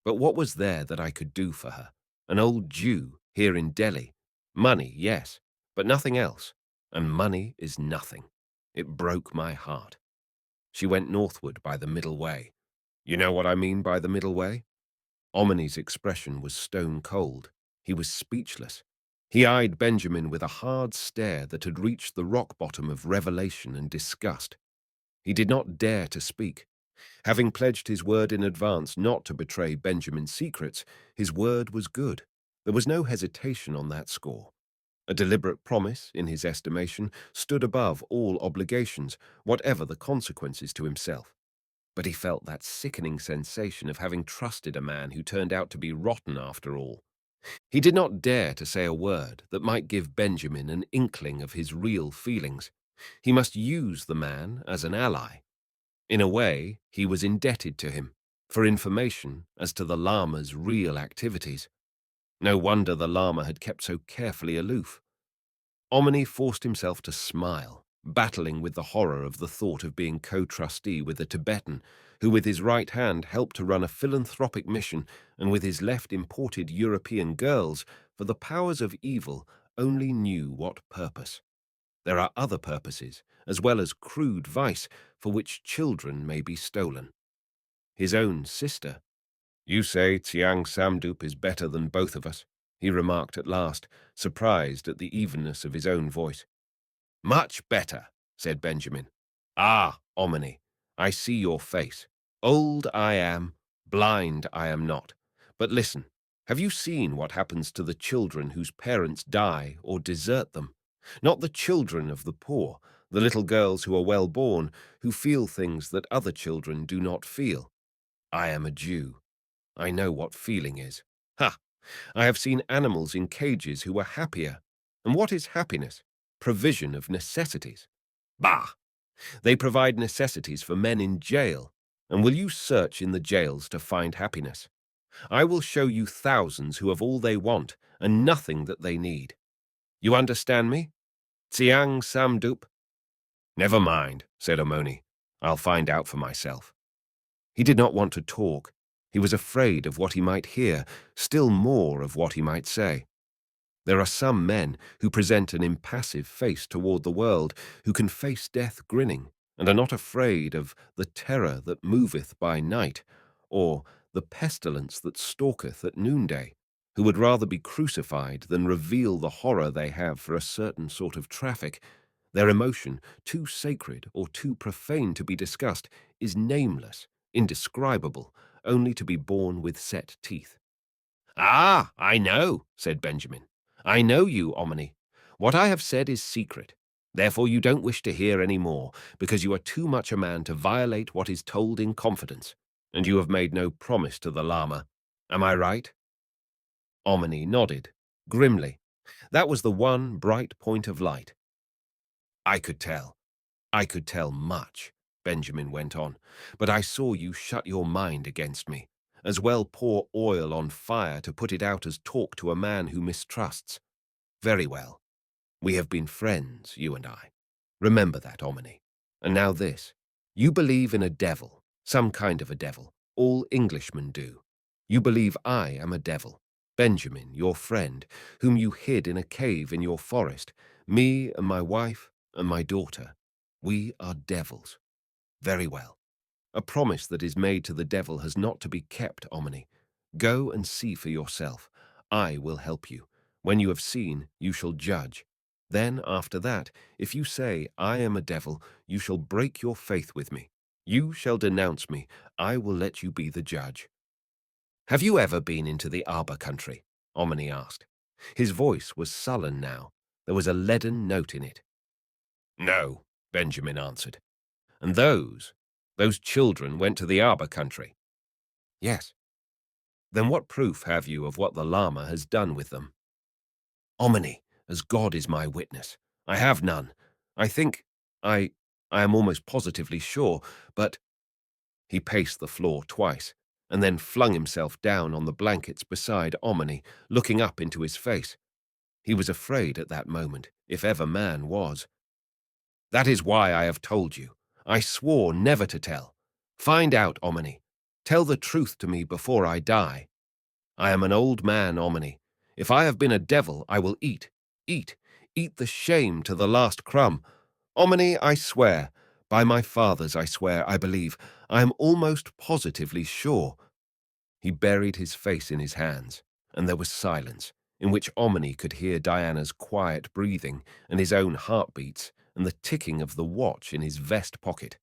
But what was there that I could do for her? An old Jew, here in Delhi. Money, yes, but nothing else. And money is nothing. It broke my heart. She went northward by the middle way. You know what I mean by the middle way? Omni's expression was stone cold. He was speechless. He eyed Benjamin with a hard stare that had reached the rock bottom of revelation and disgust. He did not dare to speak. Having pledged his word in advance not to betray Benjamin's secrets, his word was good. There was no hesitation on that score. A deliberate promise, in his estimation, stood above all obligations, whatever the consequences to himself. But he felt that sickening sensation of having trusted a man who turned out to be rotten after all. He did not dare to say a word that might give Benjamin an inkling of his real feelings. He must use the man as an ally. In a way, he was indebted to him for information as to the Lama's real activities. No wonder the Lama had kept so carefully aloof. Omni forced himself to smile, battling with the horror of the thought of being co-trustee with a Tibetan, who with his right hand helped to run a philanthropic mission and with his left imported European girls, for the powers of evil only knew what purpose. There are other purposes, as well as crude vice, for which children may be stolen. His own sister. "You say Tsiang Samdup is better than both of us," he remarked at last, surprised at the evenness of his own voice. "Much better," said Benjamin. "Ah, Omni, I see your face. Old I am, blind I am not. But listen, have you seen what happens to the children whose parents die or desert them? Not the children of the poor, the little girls who are well born, who feel things that other children do not feel. I am a Jew. I know what feeling is. Ha! I have seen animals in cages who were happier. And what is happiness? Provision of necessities. Bah! They provide necessities for men in jail. And will you search in the jails to find happiness? I will show you thousands who have all they want and nothing that they need. You understand me? Tsiang Samdup? Never mind, said Omoni. I'll find out for myself. He did not want to talk. He was afraid of what he might hear, still more of what he might say. There are some men who present an impassive face toward the world, who can face death grinning, and are not afraid of the terror that moveth by night, or the pestilence that stalketh at noonday, who would rather be crucified than reveal the horror they have for a certain sort of traffic. Their emotion, too sacred or too profane to be discussed, is nameless, indescribable, only to be borne with set teeth. "Ah, I know," said Benjamin. "I know you, Omni. What I have said is secret. Therefore you don't wish to hear any more, because you are too much a man to violate what is told in confidence, and you have made no promise to the Lama. Am I right?" Omni nodded, grimly. That was the one bright point of light. I could tell much," Benjamin went on, "but I saw you shut your mind against me. As well pour oil on fire to put it out as talk to a man who mistrusts. Very well. We have been friends, you and I. Remember that, Omni. And now this. You believe in a devil, some kind of a devil. All Englishmen do. You believe I am a devil. Benjamin, your friend, whom you hid in a cave in your forest, me and my wife and my daughter. We are devils. Very well. A promise that is made to the devil has not to be kept, Omni. Go and see for yourself. I will help you. When you have seen, you shall judge. Then, after that, if you say, I am a devil, you shall break your faith with me. You shall denounce me. I will let you be the judge. Have you ever been into the Abhor country? Omni asked. His voice was sullen now. There was a leaden note in it. No, Benjamin answered. And those children went to the Abhor country? Yes. Then what proof have you of what the Lama has done with them? Omni, as God is my witness, I have none. I think, I am almost positively sure, but... He paced the floor twice, and then flung himself down on the blankets beside Omni, looking up into his face. He was afraid at that moment, if ever man was. That is why I have told you. I swore never to tell. Find out, Omni. Tell the truth to me before I die. I am an old man, Omni. If I have been a devil, I will eat the shame to the last crumb. Omni, I swear, by my fathers I swear, I believe, I am almost positively sure. He buried his face in his hands, and there was silence, in which Omni could hear Diana's quiet breathing and his own heartbeats and the ticking of the watch in his vest pocket.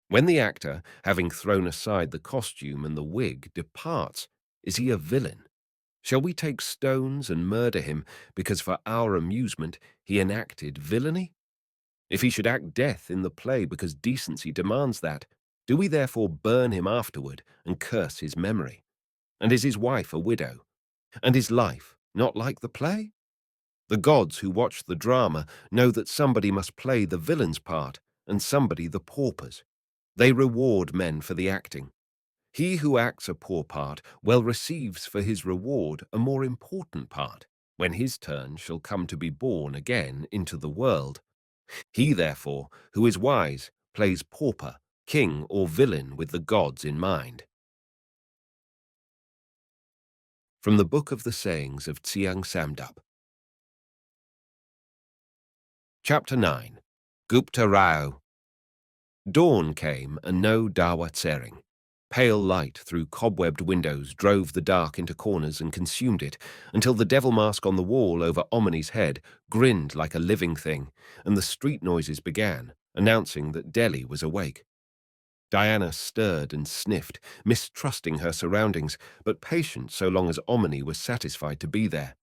When the actor, having thrown aside the costume and the wig, departs, is he a villain? Shall we take stones and murder him because for our amusement he enacted villainy? If he should act death in the play because decency demands that, Do we therefore burn him afterward and curse his memory? And is his wife a widow? And his life not like the play? The gods who watch the drama know that somebody must play the villain's part and somebody the pauper's. They reward men for the acting. He who acts a poor part well receives for his reward a more important part, when his turn shall come to be born again into the world. He, therefore, who is wise, plays pauper, king, or villain with the gods in mind. From the Book of the Sayings of Tsiang Samdup. Chapter 9. Gupta Rao. Dawn came and no Dawa Tsering. Pale light through cobwebbed windows drove the dark into corners and consumed it, until the devil mask on the wall over Omni's head grinned like a living thing, and the street noises began, announcing that Delhi was awake. Diana stirred and sniffed, mistrusting her surroundings, but patient so long as Omni was satisfied to be there.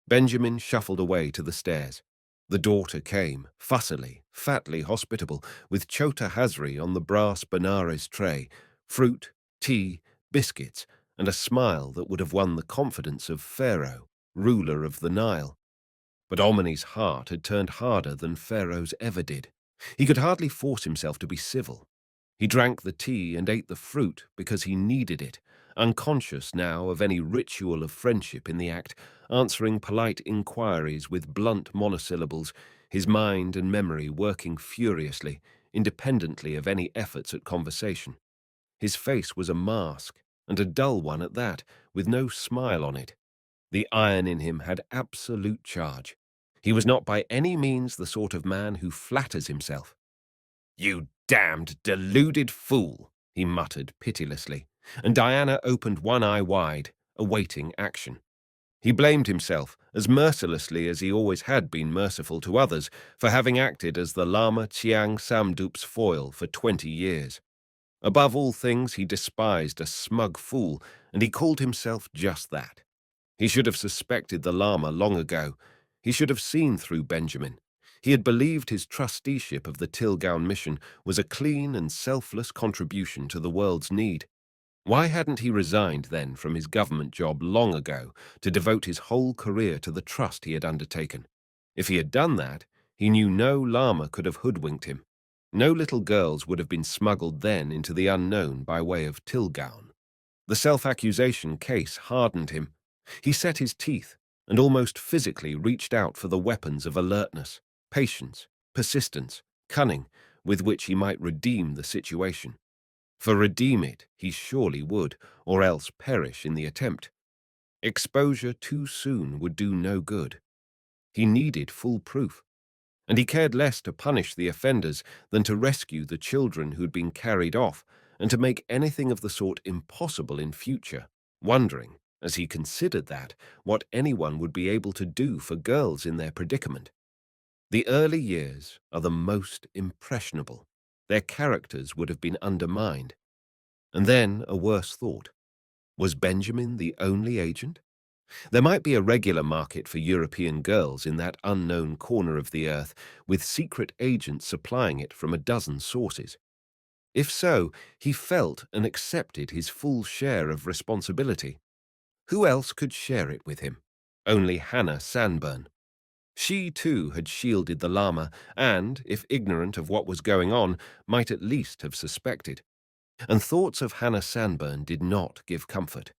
Benjamin shuffled away to the stairs. The daughter came, fussily, fatly hospitable, with chota hazri on the brass Benares tray, fruit, tea, biscuits, and a smile that would have won the confidence of Pharaoh, ruler of the Nile. But Omni's heart had turned harder than Pharaoh's ever did. He could hardly force himself to be civil. He drank the tea and ate the fruit because he needed it, unconscious now of any ritual of friendship in the act, answering polite inquiries with blunt monosyllables, his mind and memory working furiously, independently of any efforts at conversation. His face was a mask, and a dull one at that, with no smile on it. The iron in him had absolute charge. He was not by any means the sort of man who flatters himself. "You damned, deluded fool," he muttered pitilessly, and Diana opened one eye wide, awaiting action. He blamed himself, as mercilessly as he always had been merciful to others, for having acted as the Lama Tsiang Samdup's foil for 20 years. Above all things, he despised a smug fool, and he called himself just that. He should have suspected the Lama long ago. He should have seen through Benjamin. He had believed his trusteeship of the Tilgaon mission was a clean and selfless contribution to the world's need. Why hadn't he resigned then from his government job long ago to devote his whole career to the trust he had undertaken? If he had done that, he knew no Lama could have hoodwinked him. No little girls would have been smuggled then into the unknown by way of Tilgaon. The self-accusation case hardened him. He set his teeth and almost physically reached out for the weapons of alertness, patience, persistence, cunning, with which he might redeem the situation. For redeem it he surely would, or else perish in the attempt. Exposure too soon would do no good. He needed full proof, and he cared less to punish the offenders than to rescue the children who'd been carried off, and to make anything of the sort impossible in future, wondering, as he considered that, what anyone would be able to do for girls in their predicament. The early years are the most impressionable. Their characters would have been undermined. And then a worse thought. Was Benjamin the only agent? There might be a regular market for European girls in that unknown corner of the earth, with secret agents supplying it from a dozen sources. If so, he felt and accepted his full share of responsibility. Who else could share it with him? Only Hannah Sanburn. She, too, had shielded the Lama and, if ignorant of what was going on, might at least have suspected. And thoughts of Hannah Sanburn did not give comfort.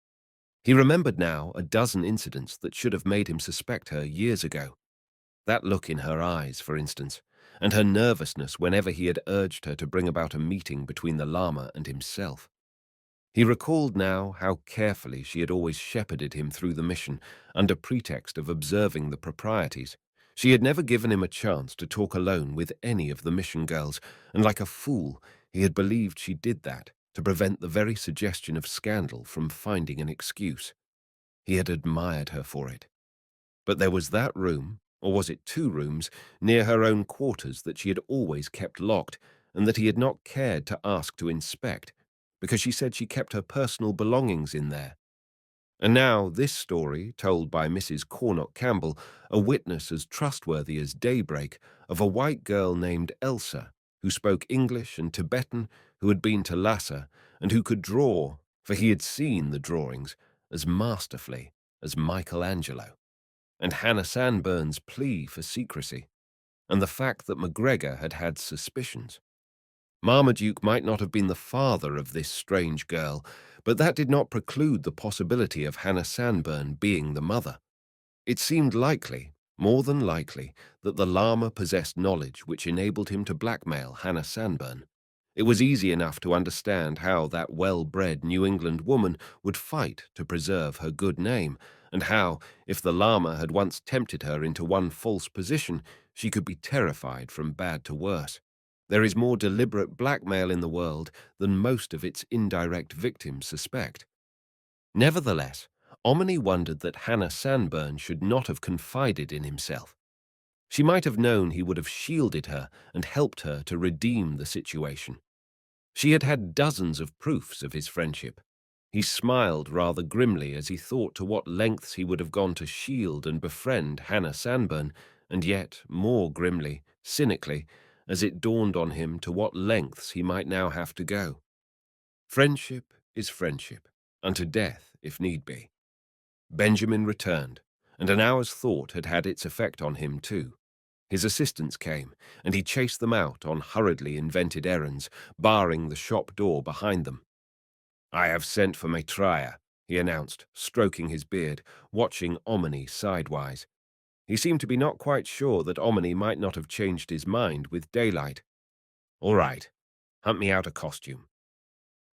He remembered now a dozen incidents that should have made him suspect her years ago. That look in her eyes, for instance, and her nervousness whenever he had urged her to bring about a meeting between the Lama and himself. He recalled now how carefully she had always shepherded him through the mission, under pretext of observing the proprieties. She had never given him a chance to talk alone with any of the mission girls, and like a fool, he had believed she did that to prevent the very suggestion of scandal from finding an excuse. He had admired her for it. But there was that room, or was it 2 rooms, near her own quarters that she had always kept locked, and that he had not cared to ask to inspect, because she said she kept her personal belongings in there. And now this story, told by Mrs. Cornock Campbell, a witness as trustworthy as daybreak, of a white girl named Elsa, who spoke English and Tibetan, who had been to Lhasa, and who could draw, for he had seen the drawings, as masterfully as Michelangelo, and Hannah Sanburn's plea for secrecy, and the fact that MacGregor had had suspicions. Marmaduke might not have been the father of this strange girl, but that did not preclude the possibility of Hannah Sanburn being the mother. It seemed likely, more than likely, that the Lama possessed knowledge which enabled him to blackmail Hannah Sanburn. It was easy enough to understand how that well-bred New England woman would fight to preserve her good name, and how, if the Lama had once tempted her into one false position, she could be terrified from bad to worse. There is more deliberate blackmail in the world than most of its indirect victims suspect. Nevertheless, Omni wondered that Hannah Sanburn should not have confided in himself. She might have known he would have shielded her and helped her to redeem the situation. She had had dozens of proofs of his friendship. He smiled rather grimly as he thought to what lengths he would have gone to shield and befriend Hannah Sanburn, and yet more grimly, cynically, as it dawned on him to what lengths he might now have to go. Friendship is friendship, unto death if need be. Benjamin returned, and an hour's thought had had its effect on him too. His assistants came, and he chased them out on hurriedly invented errands, barring the shop door behind them. "I have sent for Maitreya," he announced, stroking his beard, watching Omni sidewise. He seemed to be not quite sure that Omni might not have changed his mind with daylight. "All right, hunt me out a costume."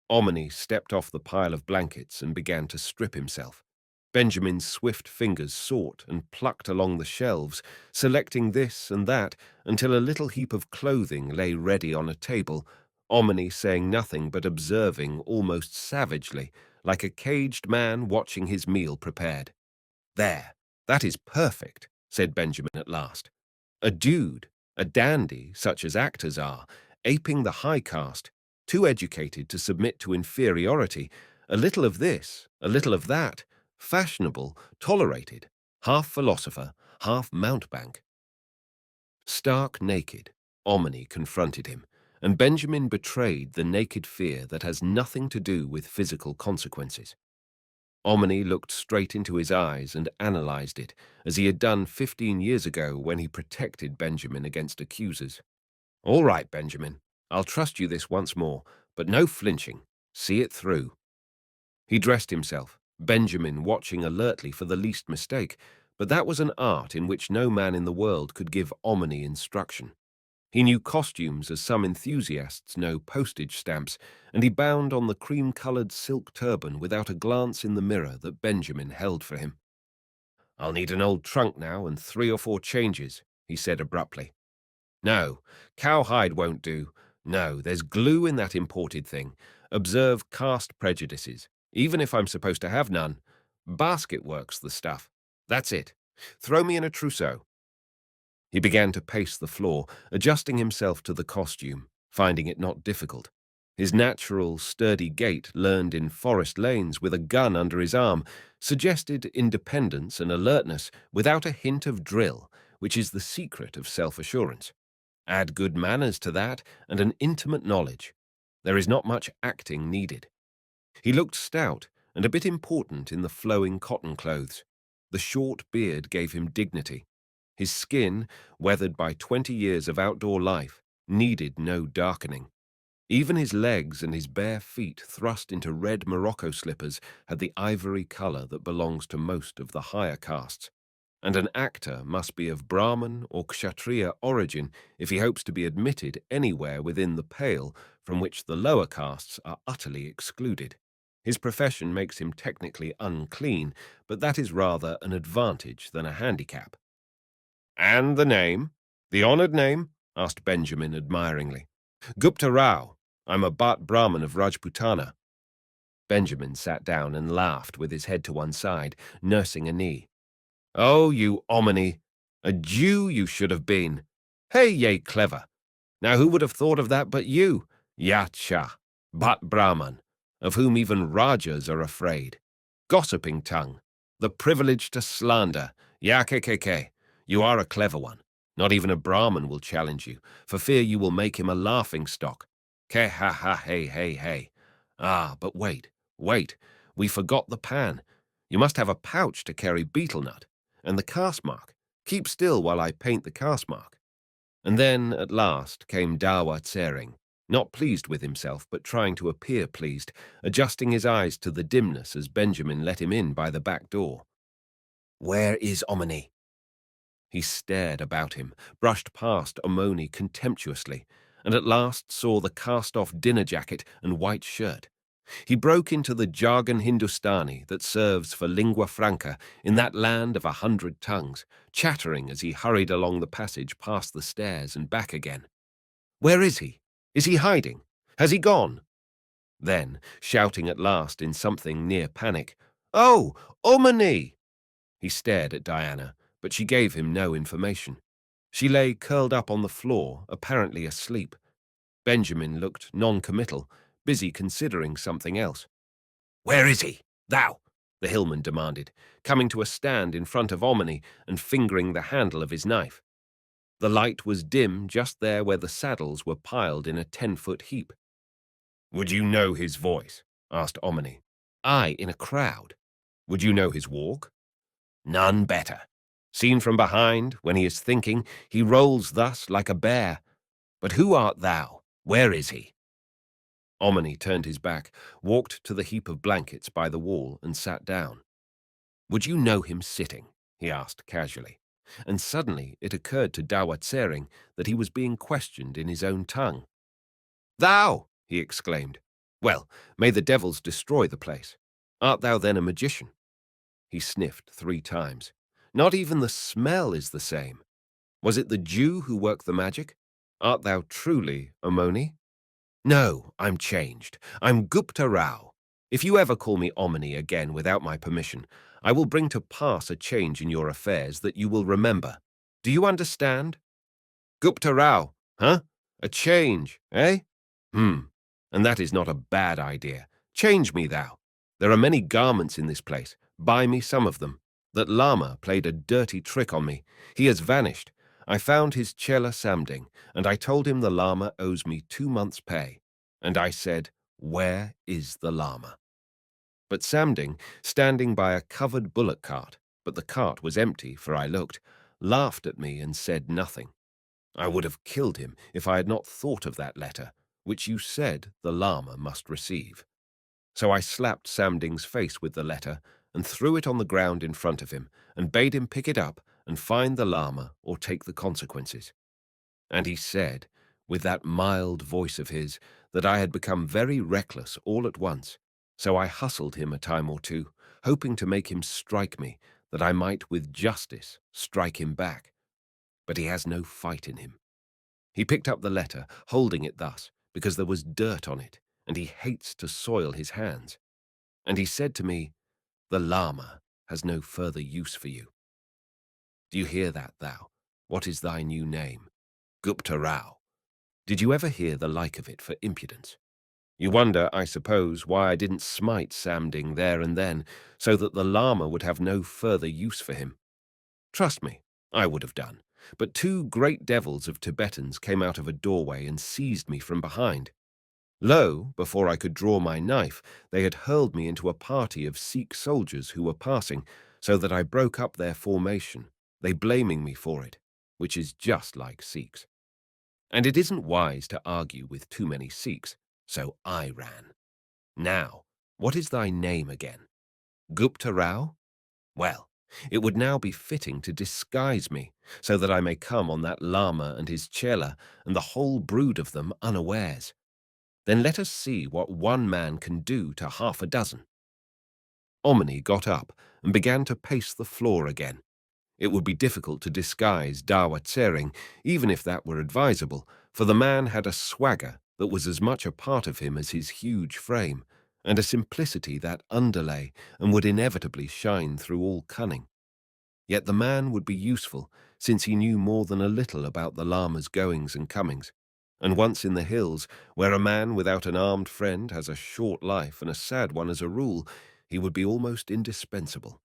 Omni stepped off the pile of blankets and began to strip himself. Benjamin's swift fingers sought and plucked along the shelves, selecting this and that until a little heap of clothing lay ready on a table, Omni saying nothing but observing almost savagely, like a caged man watching his meal prepared. "There, that is perfect," said Benjamin at last. "A dude, a dandy, such as actors are, aping the high caste, too educated to submit to inferiority, a little of this, a little of that, fashionable, tolerated, half philosopher, half mountebank." Stark naked, Omni confronted him, and Benjamin betrayed the naked fear that has nothing to do with physical consequences. Omni looked straight into his eyes and analyzed it, as he had done 15 years ago when he protected Benjamin against accusers. "All right, Benjamin, I'll trust you this once more, but no flinching. See it through." He dressed himself, Benjamin watching alertly for the least mistake, but that was an art in which no man in the world could give Omni instruction. He knew costumes as some enthusiasts know postage stamps, and he bound on the cream-colored silk turban without a glance in the mirror that Benjamin held for him. "I'll need an old trunk now and 3 or 4 changes," he said abruptly. "No, cowhide won't do. No, there's glue in that imported thing. Observe caste prejudices, even if I'm supposed to have none. Basket work's the stuff. That's it. Throw me in a trousseau." He began to pace the floor, adjusting himself to the costume, finding it not difficult. His natural, sturdy gait, learned in forest lanes with a gun under his arm, suggested independence and alertness without a hint of drill, which is the secret of self-assurance. Add good manners to that and an intimate knowledge. There is not much acting needed. He looked stout and a bit important in the flowing cotton clothes. The short beard gave him dignity. His skin, weathered by 20 years of outdoor life, needed no darkening. Even his legs and his bare feet, thrust into red Morocco slippers, had the ivory color that belongs to most of the higher castes. And an actor must be of Brahmin or Kshatriya origin if he hopes to be admitted anywhere within the pale from which the lower castes are utterly excluded. His profession makes him technically unclean, but that is rather an advantage than a handicap. "And the name? The honored name?" asked Benjamin admiringly. "Gupta Rao. I'm a Bhat Brahmin of Rajputana." Benjamin sat down and laughed with his head to one side, nursing a knee. "Oh, you Omni! A Jew you should have been. Hey, yay clever. Now who would have thought of that but you? Yacha, Bhat Brahman, of whom even Rajas are afraid. Gossiping tongue, the privilege to slander. Ya-ke-ke-ke. You are a clever one. Not even a Brahmin will challenge you, for fear you will make him a laughing-stock. Ke ha ha hey hey hey. Ah, but wait, we forgot the pan. You must have a pouch to carry betel nut, and the caste mark. Keep still while I paint the caste mark. And then, at last, came Dawa Tsering, not pleased with himself, but trying to appear pleased, adjusting his eyes to the dimness as Benjamin let him in by the back door. "Where is Omni?" He stared about him, brushed past Omoni contemptuously, and at last saw the cast-off dinner jacket and white shirt. He broke into the jargon Hindustani that serves for lingua franca in that land of 100 tongues, chattering as he hurried along the passage past the stairs and back again. "Where is he? Is he hiding? Has he gone?" Then, shouting at last in something near panic, "Oh, Omni!" He stared at Diana, but she gave him no information. She lay curled up on the floor, apparently asleep. Benjamin looked non-committal, busy considering something else. "Where is he? Thou?" the hillman demanded, coming to a stand in front of Omni and fingering the handle of his knife. The light was dim just there where the saddles were piled in a 10-foot heap. "Would you know his voice?" asked Omni. "Aye, in a crowd." "Would you know his walk?" "None better. Seen from behind, when he is thinking, he rolls thus like a bear. But who art thou? Where is he?" Omni turned his back, walked to the heap of blankets by the wall, and sat down. "Would you know him sitting?" he asked casually. And suddenly it occurred to Dawa Tsering that he was being questioned in his own tongue. "Thou!" he exclaimed. "Well, may the devils destroy the place. Art thou then a magician?" He sniffed 3 times. "Not even the smell is the same. Was it the Jew who worked the magic? Art thou truly Omoni?" "No, I'm changed. I'm Gupta Rao. If you ever call me Omni again without my permission, I will bring to pass a change in your affairs that you will remember. Do you understand?" "Gupta Rao, huh? A change, eh? And that is not a bad idea. Change me, thou. There are many garments in this place. Buy me some of them. That Lama played a dirty trick on me. He has vanished. I found his Chela Samding, and I told him the Lama owes me 2 months' pay. And I said, 'Where is the Lama?' But Samding, standing by a covered bullock cart, but the cart was empty, for I looked, laughed at me and said nothing. I would have killed him if I had not thought of that letter, which you said the Lama must receive. So I slapped Samding's face with the letter and threw it on the ground in front of him and bade him pick it up and find the Lama or take the consequences. And he said, with that mild voice of his, that I had become very reckless all at once. So I hustled him a time or two, hoping to make him strike me, that I might with justice strike him back. But he has no fight in him. He picked up the letter, holding it thus, because there was dirt on it, and he hates to soil his hands. And he said to me, "The Lama has no further use for you." Do you hear that, thou? What is thy new name? Gupta Rao. Did you ever hear the like of it for impudence? You wonder, I suppose, why I didn't smite Samding there and then, so that the Lama would have no further use for him. Trust me, I would have done. But 2 great devils of Tibetans came out of a doorway and seized me from behind. Lo, before I could draw my knife, they had hurled me into a party of Sikh soldiers who were passing, so that I broke up their formation, they blaming me for it, which is just like Sikhs. And it isn't wise to argue with too many Sikhs, so I ran. Now, what is thy name again? Gupta Rao? Well, it would now be fitting to disguise me, so that I may come on that Lama and his Chela and the whole brood of them unawares. Then let us see what one man can do to 6 Omni got up and began to pace the floor again. It would be difficult to disguise Dawa Tsering, even if that were advisable, for the man had a swagger that was as much a part of him as his huge frame, and a simplicity that underlay and would inevitably shine through all cunning. Yet the man would be useful, since he knew more than a little about the Lama's goings and comings, and once in the hills, where a man without an armed friend has a short life and a sad one as a rule, he would be almost indispensable.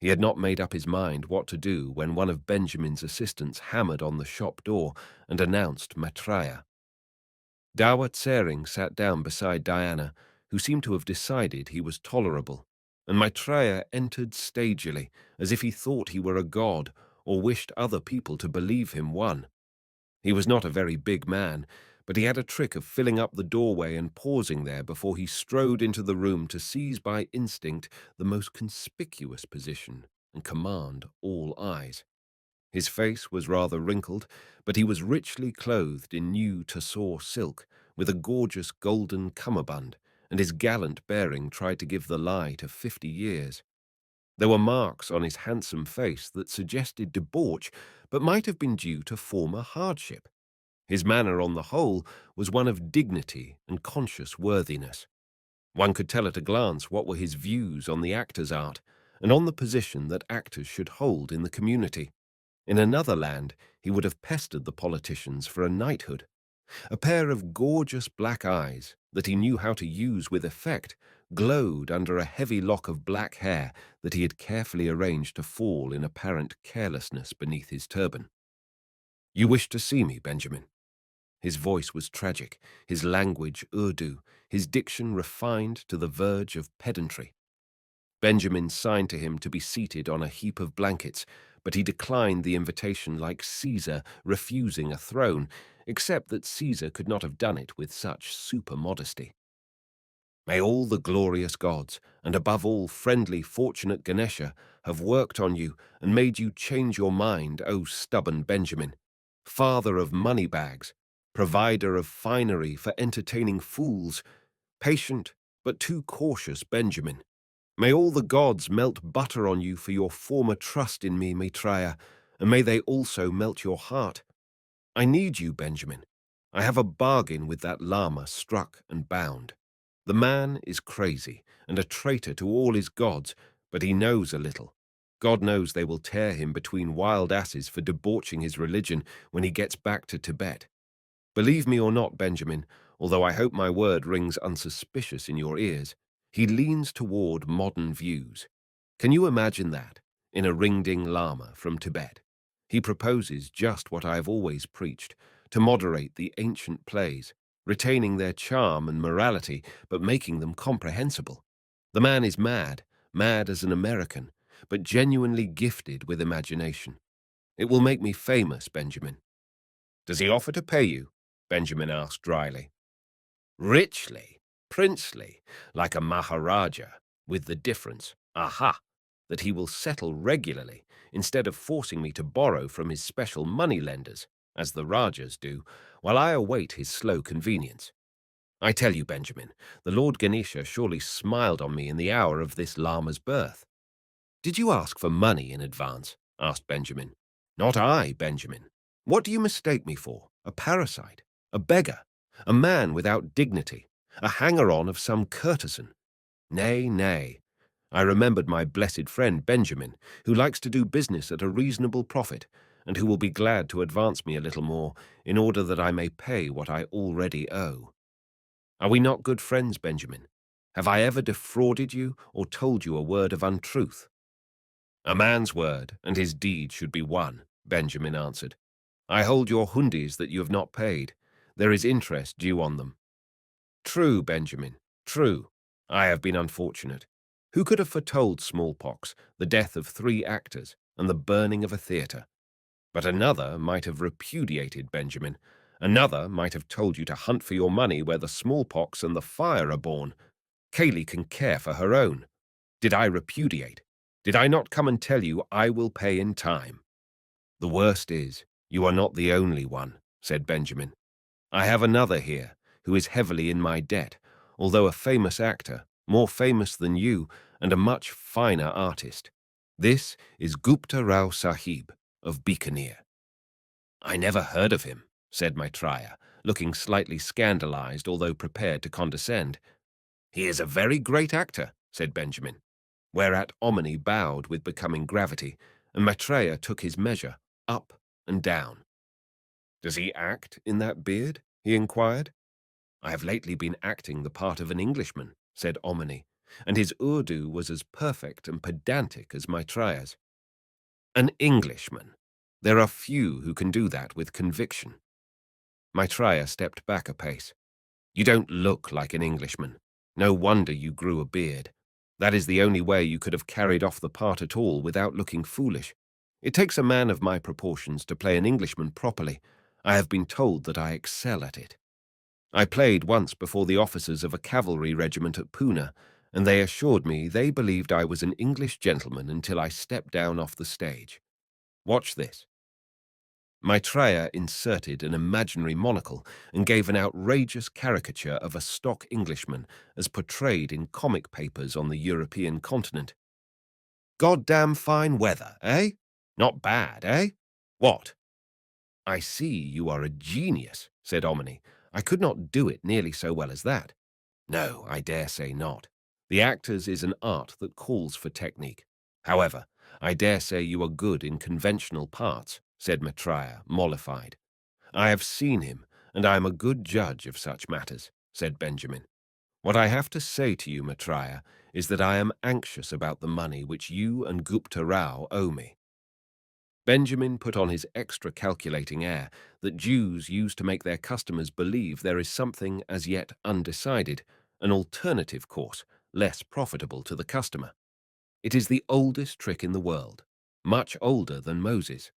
He had not made up his mind what to do when one of Benjamin's assistants hammered on the shop door and announced Maitreya. Dawa Tsering sat down beside Diana, who seemed to have decided he was tolerable, and Maitreya entered stagily, as if he thought he were a god or wished other people to believe him one. He was not a very big man, but he had a trick of filling up the doorway and pausing there before he strode into the room to seize by instinct the most conspicuous position and command all eyes. His face was rather wrinkled, but he was richly clothed in new tussore silk, with a gorgeous golden cummerbund, and his gallant bearing tried to give the lie to 50 years. There were marks on his handsome face that suggested debauch, but might have been due to former hardship. His manner on the whole was one of dignity and conscious worthiness. One could tell at a glance what were his views on the actor's art, and on the position that actors should hold in the community. In another land, he would have pestered the politicians for a knighthood. A pair of gorgeous black eyes that he knew how to use with effect glowed under a heavy lock of black hair that he had carefully arranged to fall in apparent carelessness beneath his turban. "You wish to see me, Benjamin?" His voice was tragic, his language Urdu, his diction refined to the verge of pedantry. Benjamin signed to him to be seated on a heap of blankets, but he declined the invitation like Caesar refusing a throne, except that Caesar could not have done it with such supermodesty. "May all the glorious gods, and above all friendly, fortunate Ganesha, have worked on you and made you change your mind, O stubborn Benjamin, father of moneybags, provider of finery for entertaining fools, patient but too cautious Benjamin. May all the gods melt butter on you for your former trust in me, Maitreya, and may they also melt your heart. I need you, Benjamin. I have a bargain with that Lama struck and bound. The man is crazy and a traitor to all his gods, but he knows a little. God knows they will tear him between wild asses for debauching his religion when he gets back to Tibet. Believe me or not, Benjamin, although I hope my word rings unsuspicious in your ears, he leans toward modern views. Can you imagine that, in a ring-ding Lama from Tibet? He proposes just what I have always preached, to moderate the ancient plays, retaining their charm and morality, but making them comprehensible. The man is mad, mad as an American, but genuinely gifted with imagination. It will make me famous, Benjamin." "Does he offer to pay you?" Benjamin asked dryly. "Richly, princely, like a Maharaja, with the difference, aha, that he will settle regularly instead of forcing me to borrow from his special money-lenders, as the Rajas do, while I await his slow convenience. I tell you, Benjamin, the Lord Ganesha surely smiled on me in the hour of this Lama's birth." "Did you ask for money in advance?" asked Benjamin. "Not I, Benjamin. What do you mistake me for? A parasite? A beggar? A man without dignity? A hanger-on of some courtesan? Nay, nay. I remembered my blessed friend Benjamin, who likes to do business at a reasonable profit, and who will be glad to advance me a little more in order that I may pay what I already owe. Are we not good friends, Benjamin? Have I ever defrauded you or told you a word of untruth?" "A man's word and his deed should be one," Benjamin answered. "I hold your hundis that you have not paid. There is interest due on them." "True, Benjamin, true. I have been unfortunate. Who could have foretold smallpox, the death of 3 actors, and the burning of a theatre? But another might have repudiated Benjamin. Another might have told you to hunt for your money where the smallpox and the fire are born. Kaylee can care for her own. Did I repudiate? Did I not come and tell you I will pay in time?" "The worst is, you are not the only one," said Benjamin. "I have another here, who is heavily in my debt, although a famous actor, more famous than you, and a much finer artist. This is Gupta Rao Sahib of Bikaner." "I never heard of him," said Maitreya, looking slightly scandalized, although prepared to condescend. "He is a very great actor," said Benjamin, whereat Omni bowed with becoming gravity, and Maitreya took his measure, up and down. "Does he act in that beard?" he inquired. "I have lately been acting the part of an Englishman," said Omni, and his Urdu was as perfect and pedantic as Maitreya's. An Englishman. There are few who can do that with conviction. Maitreya stepped back a pace. You don't look like an Englishman. No wonder you grew a beard. That is the only way you could have carried off the part at all without looking foolish. It takes a man of my proportions to play an Englishman properly. I have been told that I excel at it. I played once before the officers of a cavalry regiment at Poona, and they assured me they believed I was an English gentleman until I stepped down off the stage. Watch this. Maitreya inserted an imaginary monocle and gave an outrageous caricature of a stock Englishman as portrayed in comic papers on the European continent. Goddamn fine weather, eh? Not bad, eh? What? I see you are a genius, said Omni. I could not do it nearly so well as that. No, I dare say not. The actor's is an art that calls for technique. However, I dare say you are good in conventional parts, said Maitreya, mollified. I have seen him, and I am a good judge of such matters, said Benjamin. What I have to say to you, Maitreya, is that I am anxious about the money which you and Gupta Rao owe me. Benjamin put on his extra calculating air that Jews use to make their customers believe there is something as yet undecided, an alternative course, less profitable to the customer. It is the oldest trick in the world, much older than Moses.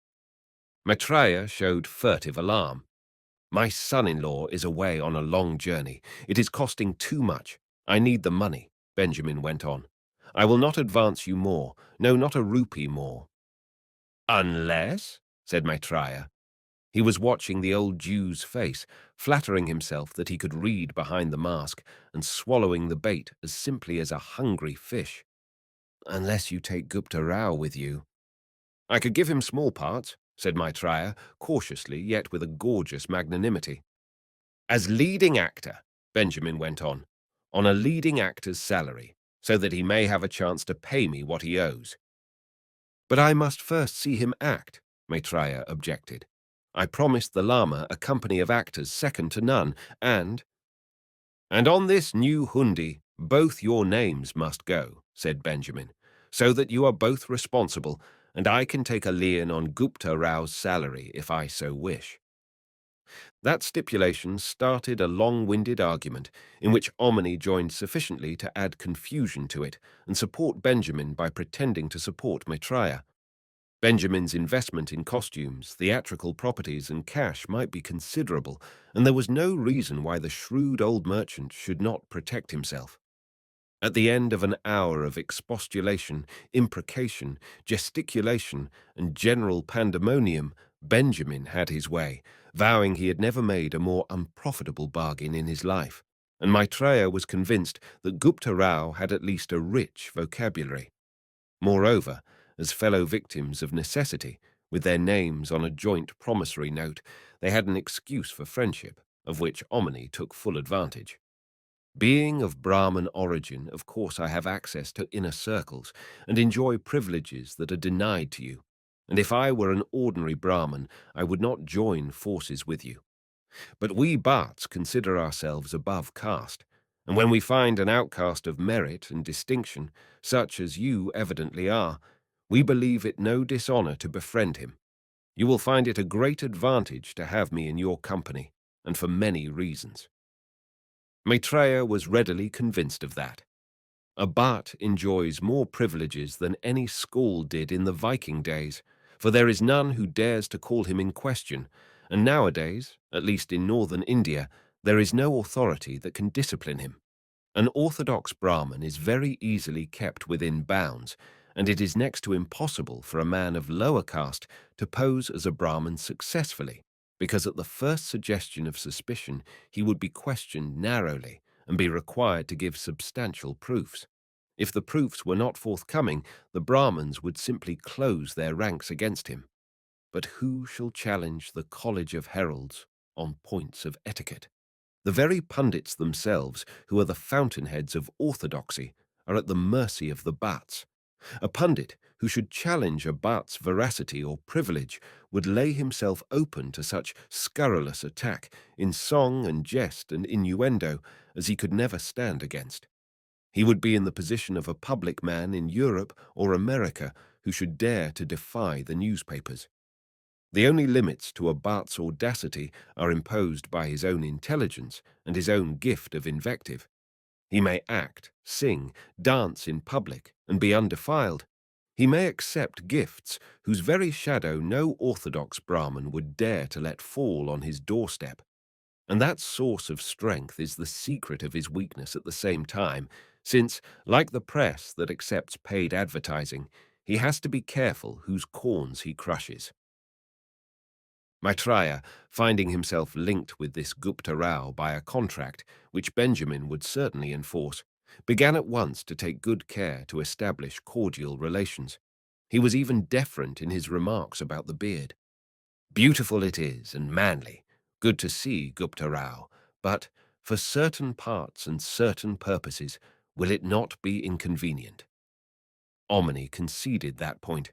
Maitreya showed furtive alarm. My son-in-law is away on a long journey. It is costing too much. I need the money, Benjamin went on. I will not advance you more, no, not a rupee more. Unless, said Maitreya. He was watching the old Jew's face, flattering himself that he could read behind the mask and swallowing the bait as simply as a hungry fish. Unless you take Gupta Rao with you. I could give him small parts, said Maitreya, cautiously yet with a gorgeous magnanimity. As leading actor, Benjamin went on a leading actor's salary, so that he may have a chance to pay me what he owes. But I must first see him act, Maitreya objected. I promised the Lama a company of actors second to none, and on this new hundi, both your names must go, said Benjamin, so that you are both responsible, and I can take a lien on Gupta Rao's salary if I so wish. That stipulation started a long-winded argument in which Omni joined sufficiently to add confusion to it and support Benjamin by pretending to support Maitreya. Benjamin's investment in costumes, theatrical properties, and cash might be considerable, and there was no reason why the shrewd old merchant should not protect himself. At the end of an hour of expostulation, imprecation, gesticulation, and general pandemonium, Benjamin had his way, vowing he had never made a more unprofitable bargain in his life, and Maitreya was convinced that Gupta Rao had at least a rich vocabulary. Moreover, as fellow victims of necessity, with their names on a joint promissory note, they had an excuse for friendship, of which Omni took full advantage. Being of Brahmin origin, of course I have access to inner circles and enjoy privileges that are denied to you, and if I were an ordinary Brahmin, I would not join forces with you. But we Bhats consider ourselves above caste, and when we find an outcast of merit and distinction, such as you evidently are, we believe it no dishonor to befriend him. You will find it a great advantage to have me in your company, and for many reasons. Maitreya was readily convinced of that. A Bhat enjoys more privileges than any Skald did in the Viking days, for there is none who dares to call him in question, and nowadays, at least in northern India, there is no authority that can discipline him. An orthodox Brahmin is very easily kept within bounds, and it is next to impossible for a man of lower caste to pose as a Brahmin successfully, because at the first suggestion of suspicion he would be questioned narrowly and be required to give substantial proofs. If the proofs were not forthcoming, the Brahmins would simply close their ranks against him. But who shall challenge the College of Heralds on points of etiquette? The very pundits themselves, who are the fountainheads of orthodoxy, are at the mercy of the Bhats. A pundit who should challenge a Bhat's veracity or privilege would lay himself open to such scurrilous attack in song and jest and innuendo as he could never stand against. He would be in the position of a public man in Europe or America who should dare to defy the newspapers. The only limits to a Bart's audacity are imposed by his own intelligence and his own gift of invective. He may act, sing, dance in public, and be undefiled. He may accept gifts whose very shadow no orthodox Brahmin would dare to let fall on his doorstep. And that source of strength is the secret of his weakness at the same time, since, like the press that accepts paid advertising, he has to be careful whose corns he crushes. Maitreya, finding himself linked with this Gupta Rao by a contract which Benjamin would certainly enforce, began at once to take good care to establish cordial relations. He was even deferent in his remarks about the beard. Beautiful it is and manly, good to see, Gupta Rao, but for certain parts and certain purposes will it not be inconvenient? Omni conceded that point.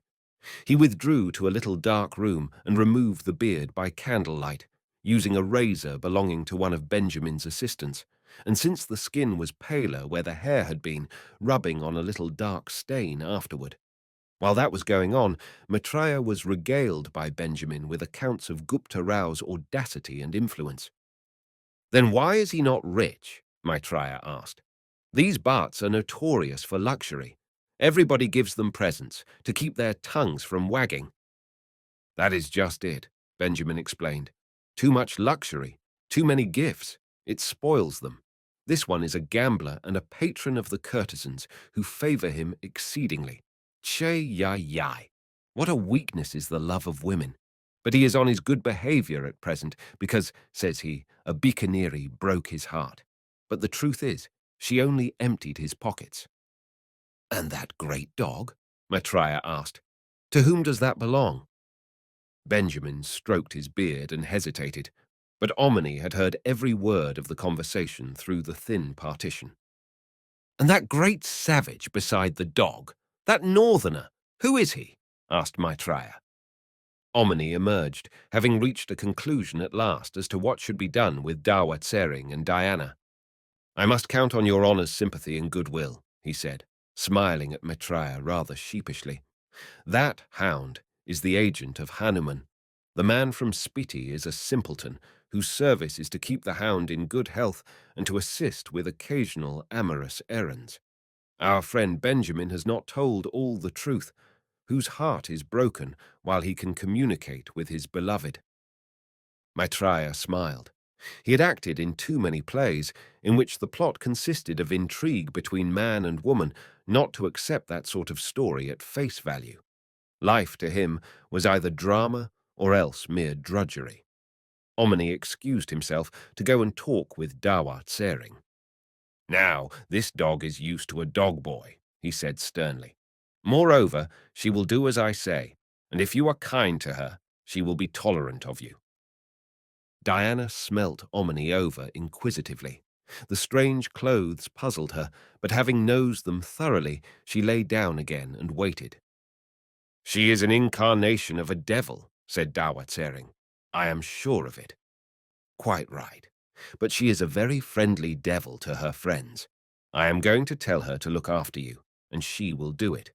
He withdrew to a little dark room and removed the beard by candlelight, using a razor belonging to one of Benjamin's assistants, and since the skin was paler where the hair had been, rubbing on a little dark stain afterward. While that was going on, Maitreya was regaled by Benjamin with accounts of Gupta Rao's audacity and influence. "Then why is he not rich?" Maitreya asked. "These Bharts are notorious for luxury. Everybody gives them presents to keep their tongues from wagging." "That is just it," Benjamin explained. "Too much luxury, too many gifts. It spoils them. This one is a gambler and a patron of the courtesans who favor him exceedingly. Che ya yai. What a weakness is the love of women. But he is on his good behavior at present because, says he, a Bikaniri broke his heart. But the truth is, she only emptied his pockets." "And that great dog?" Maitreya asked. "To whom does that belong?" Benjamin stroked his beard and hesitated, but Omni had heard every word of the conversation through the thin partition. "And that great savage beside the dog, that northerner, who is he?" asked Maitreya. Omni emerged, having reached a conclusion at last as to what should be done with Dawa Tsering and Diana. "I must count on your honour's sympathy and goodwill," he said, smiling at Maitreya rather sheepishly. "That hound is the agent of Hanuman. The man from Spiti is a simpleton whose service is to keep the hound in good health and to assist with occasional amorous errands. Our friend Benjamin has not told all the truth, whose heart is broken while he can communicate with his beloved." Maitreya smiled. He had acted in too many plays in which the plot consisted of intrigue between man and woman not to accept that sort of story at face value. Life to him was either drama or else mere drudgery. Omni excused himself to go and talk with Dawa Tsering. "Now, this dog is used to a dog boy," he said sternly. "Moreover, she will do as I say, and if you are kind to her, she will be tolerant of you." Diana smelt Omni over inquisitively. The strange clothes puzzled her, but having nosed them thoroughly, she lay down again and waited. "She is an incarnation of a devil," said Dawa Tsering. "I am sure of it." "Quite right. But she is a very friendly devil to her friends. I am going to tell her to look after you, and she will do it.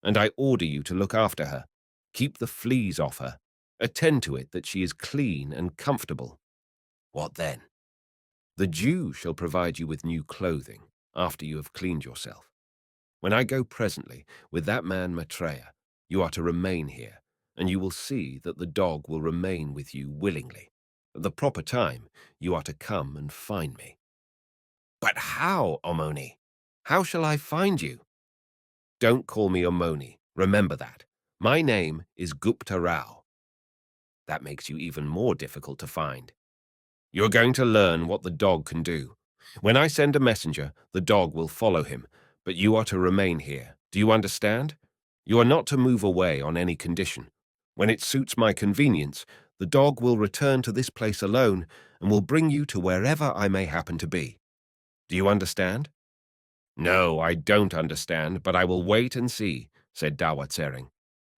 And I order you to look after her. Keep the fleas off her. Attend to it that she is clean and comfortable." "What then?" "The Jew shall provide you with new clothing after you have cleaned yourself. When I go presently with that man Maitreya, you are to remain here, and you will see that the dog will remain with you willingly. At the proper time, you are to come and find me." "But how, Omoni? How shall I find you?" "Don't call me Omoni. Remember that. My name is Gupta Rao." "That makes you even more difficult to find." "You're going to learn what the dog can do. When I send a messenger, the dog will follow him, but you are to remain here. Do you understand? You are not to move away on any condition. When it suits my convenience, the dog will return to this place alone and will bring you to wherever I may happen to be. Do you understand?" "No, I don't understand, but I will wait and see," said Dawa Tsering.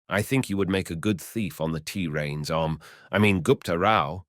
"I think you would make a good thief on the tea reins, Gupta Rao.